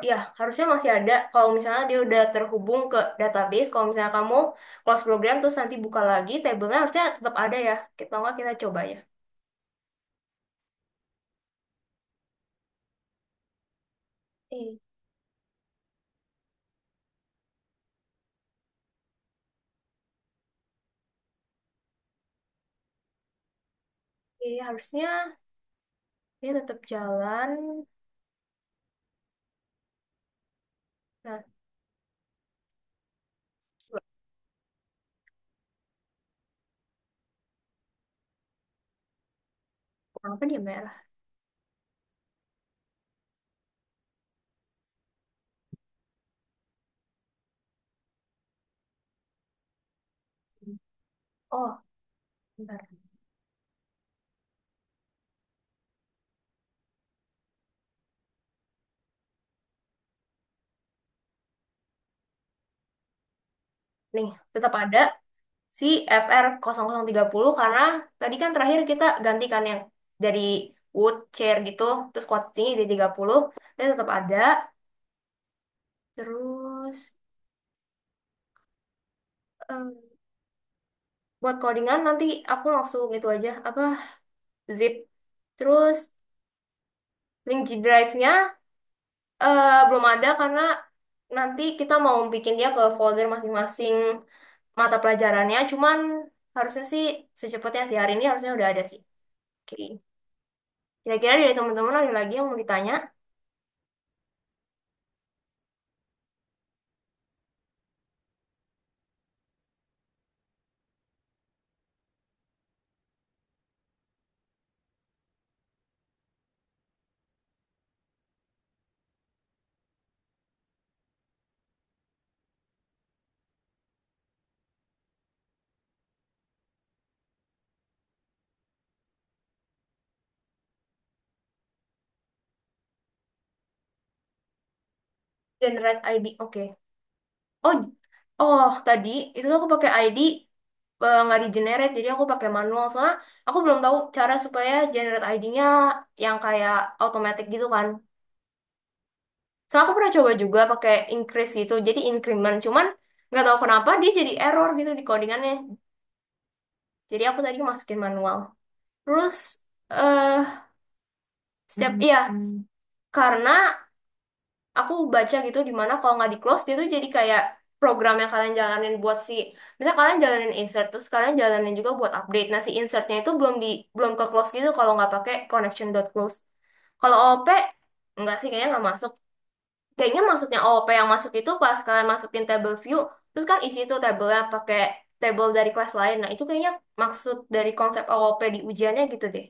[SPEAKER 1] ya harusnya masih ada. Kalau misalnya dia udah terhubung ke database, kalau misalnya kamu close program terus nanti buka lagi, tabelnya harusnya tetap ada ya. Kita nggak kita coba ya. Eh, harusnya dia tetap jalan. Nah, coba. Kenapa dia merah? Oh, bentar. Nih, tetap ada si FR0030 karena tadi kan terakhir kita gantikan yang dari wood chair gitu, terus quoting di 30 dan tetap ada. Terus eh, buat codingan nanti aku langsung itu aja apa zip. Terus link G Drive-nya belum ada karena nanti kita mau bikin dia ke folder masing-masing mata pelajarannya. Cuman harusnya sih secepatnya sih hari ini harusnya udah ada sih. Oke. Kira-kira dari teman-teman ada lagi yang mau ditanya? Generate ID, oke. Oh, oh tadi itu aku pakai ID nggak di generate, jadi aku pakai manual. Soalnya aku belum tahu cara supaya generate ID-nya yang kayak automatic gitu kan. Soalnya aku pernah coba juga pakai increase gitu, jadi increment. Cuman nggak tahu kenapa dia jadi error gitu di codingannya. Jadi aku tadi masukin manual. Terus eh setiap iya karena aku baca gitu di mana kalau nggak di close dia tuh jadi kayak program yang kalian jalanin buat si misal kalian jalanin insert terus kalian jalanin juga buat update. Nah si insertnya itu belum ke close gitu kalau nggak pakai connection.close. Kalau OOP nggak sih kayaknya nggak masuk. Kayaknya maksudnya OOP yang masuk itu pas kalian masukin table view terus kan isi tuh tabelnya pakai table dari kelas lain. Nah itu kayaknya maksud dari konsep OOP di ujiannya gitu deh.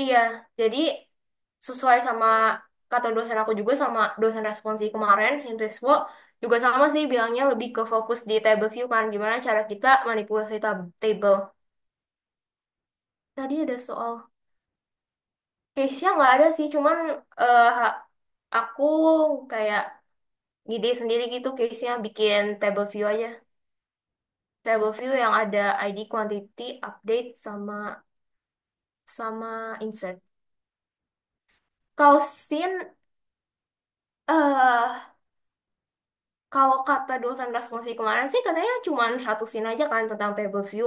[SPEAKER 1] Iya, jadi sesuai sama kata dosen aku juga sama dosen responsi kemarin, Hintiswo, juga sama sih bilangnya lebih ke fokus di table view kan, gimana cara kita manipulasi table. Tadi ada soal case-nya nggak ada sih, cuman aku kayak ide sendiri gitu case-nya bikin table view aja. Table view yang ada ID, quantity, update, sama insert. Kausin eh kalau kata dosen responsif kemarin sih katanya cuma satu scene aja kan tentang table view.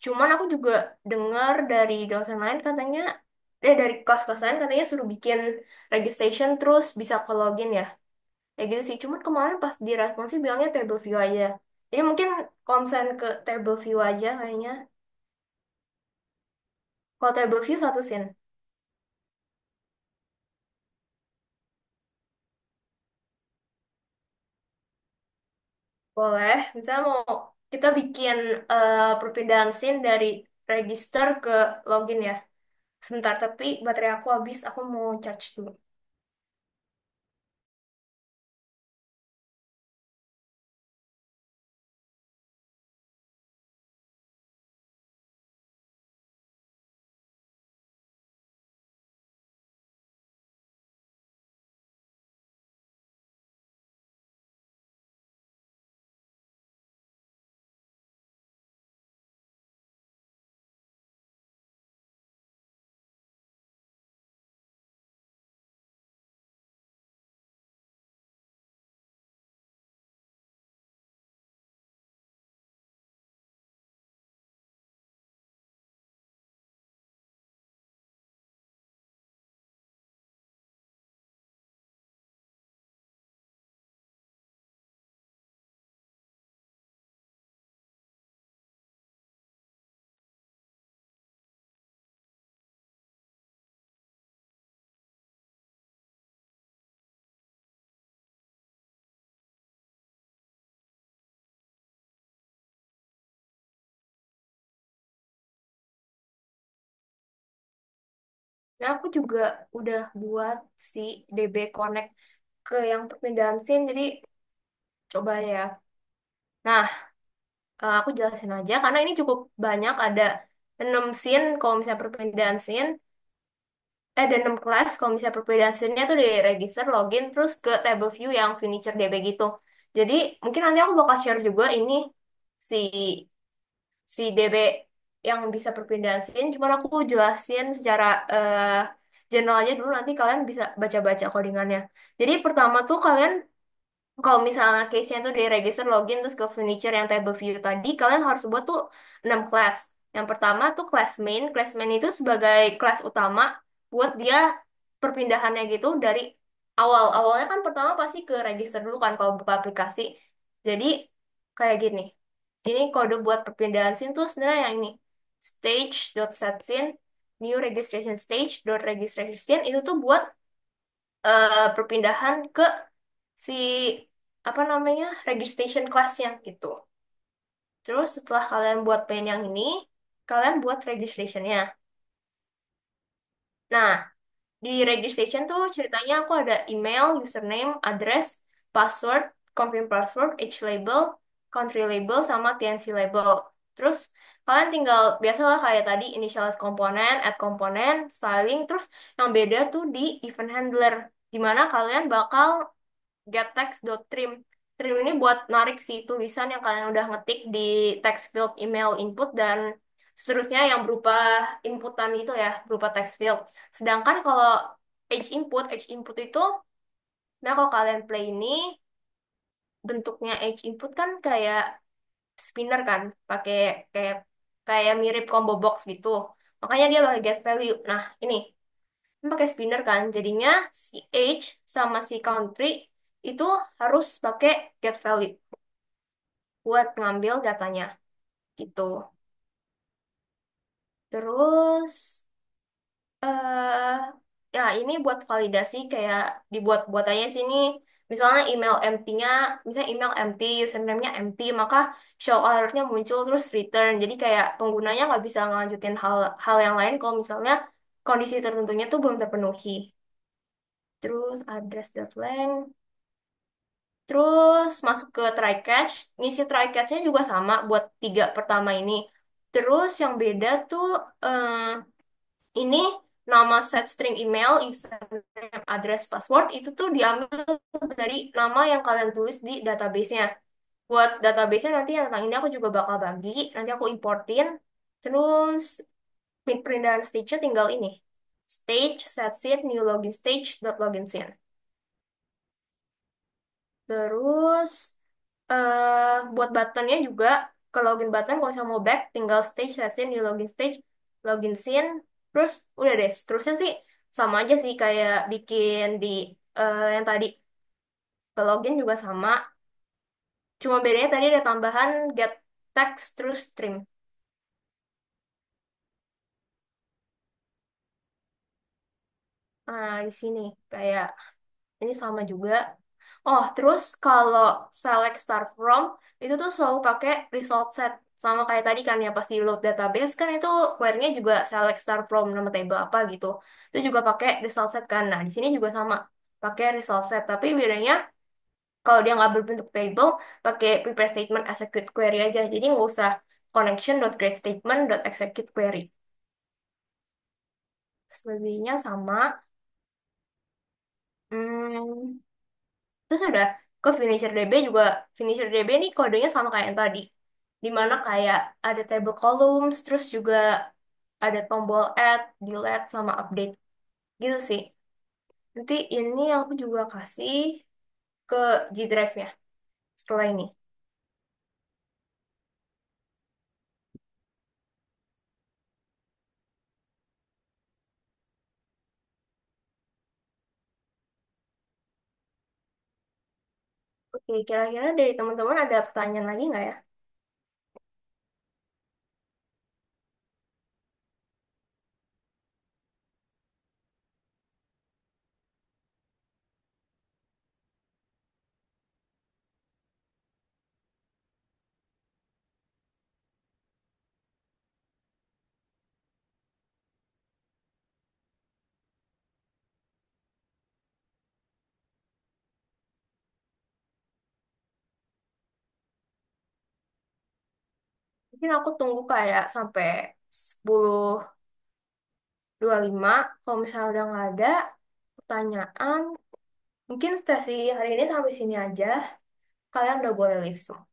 [SPEAKER 1] Cuman aku juga dengar dari dosen lain katanya, dari kelas-kelas lain katanya suruh bikin registration terus bisa ke login ya. Kayak gitu sih. Cuman kemarin pas di responsif bilangnya table view aja. Jadi mungkin konsen ke table view aja kayaknya. Kalau table view satu scene. Boleh. Misalnya mau kita bikin perpindahan scene dari register ke login ya. Sebentar, tapi baterai aku habis. Aku mau charge dulu. Nah, aku juga udah buat si DB Connect ke yang perpindahan SIM, jadi coba ya. Nah, aku jelasin aja, karena ini cukup banyak, ada 6 scene kalau misalnya perpindahan scene, ada 6 kelas kalau misalnya perpindahan scene-nya tuh di register, login, terus ke table view yang finisher DB gitu. Jadi, mungkin nanti aku bakal share juga ini, si si DB yang bisa perpindahan scene, cuman aku jelasin secara general aja dulu, nanti kalian bisa baca-baca codingannya. Jadi pertama tuh kalian, kalau misalnya case-nya tuh dari register login terus ke furniture yang table view tadi, kalian harus buat tuh 6 kelas. Yang pertama tuh kelas main. Kelas main itu sebagai kelas utama buat dia perpindahannya gitu dari awal. Awalnya kan pertama pasti ke register dulu kan kalau buka aplikasi. Jadi kayak gini. Ini kode buat perpindahan scene tuh sebenarnya yang ini. Stage.setScene, new registration stage dot registration scene itu tuh buat perpindahan ke si apa namanya registration class-nya gitu. Terus setelah kalian buat pen yang ini, kalian buat registration-nya. Nah, di registration tuh ceritanya aku ada email, username, address, password, confirm password, age label, country label, sama TNC label. Terus kalian tinggal biasalah kayak tadi initialize komponen, add komponen, styling, terus yang beda tuh di event handler, di mana kalian bakal getText.trim. Trim ini buat narik si tulisan yang kalian udah ngetik di text field email input dan seterusnya yang berupa inputan itu ya, berupa text field. Sedangkan kalau age input itu, nah kalau kalian play ini, bentuknya age input kan kayak spinner kan, pakai kayak kayak mirip combo box gitu. Makanya dia pakai get value. Nah, ini pakai spinner kan, jadinya si age sama si country itu harus pakai get value buat ngambil datanya gitu. Terus eh ya ini buat validasi kayak dibuat-buat aja sini. Misalnya email empty-nya, misalnya email empty, username-nya empty, maka show alert-nya muncul terus return. Jadi kayak penggunanya nggak bisa ngelanjutin hal hal yang lain kalau misalnya kondisi tertentunya tuh belum terpenuhi. Terus address.length. Terus masuk ke try catch, ngisi try catch-nya juga sama buat tiga pertama ini. Terus yang beda tuh ini nama set string email, username, address, password itu tuh diambil dari nama yang kalian tulis di database-nya. Buat database-nya nanti yang tentang ini aku juga bakal bagi, nanti aku importin. Terus pindahan stage-nya tinggal ini. Stage, set scene, new login stage, dot login scene. Terus buat buttonnya juga ke login button kalau misalnya mau back tinggal stage session di login stage login scene terus udah deh terusnya sih sama aja sih kayak bikin di yang tadi ke login juga sama cuma bedanya tadi ada tambahan get text terus stream. Nah di sini kayak ini sama juga. Oh, terus kalau select start from itu tuh selalu pakai result set. Sama kayak tadi kan ya pas di load database kan itu query-nya juga select start from nama table apa gitu. Itu juga pakai result set kan. Nah, di sini juga sama pakai result set. Tapi bedanya kalau dia nggak berbentuk table pakai prepare statement execute query aja. Jadi nggak usah connection.createStatement.execute query. Selebihnya sama. Hmm, Terus ada ke finisher DB juga. Finisher DB ini kodenya sama kayak yang tadi. Dimana kayak ada table columns, terus juga ada tombol add, delete, sama update. Gitu sih. Nanti ini aku juga kasih ke G Drive-nya setelah ini. Oke, kira-kira dari teman-teman ada pertanyaan lagi nggak ya? Mungkin aku tunggu kayak sampai 10.25. Kalau misalnya udah nggak ada pertanyaan, mungkin sesi hari ini sampai sini aja. Kalian udah boleh leave semua.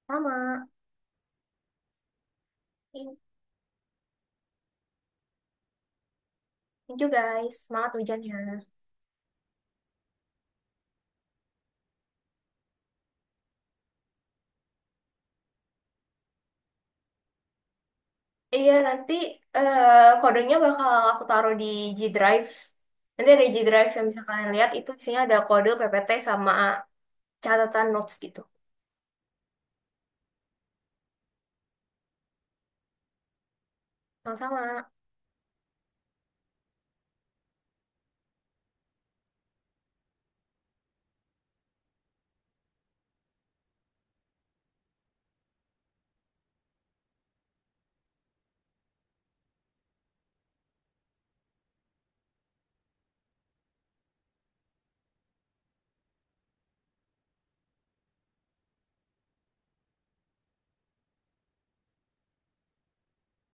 [SPEAKER 1] Sama. Thank you guys. Semangat hujannya. Iya, nanti kodenya bakal aku taruh di G Drive. Nanti ada G Drive yang bisa kalian lihat, itu isinya ada kode PPT sama catatan notes gitu. Sama-sama.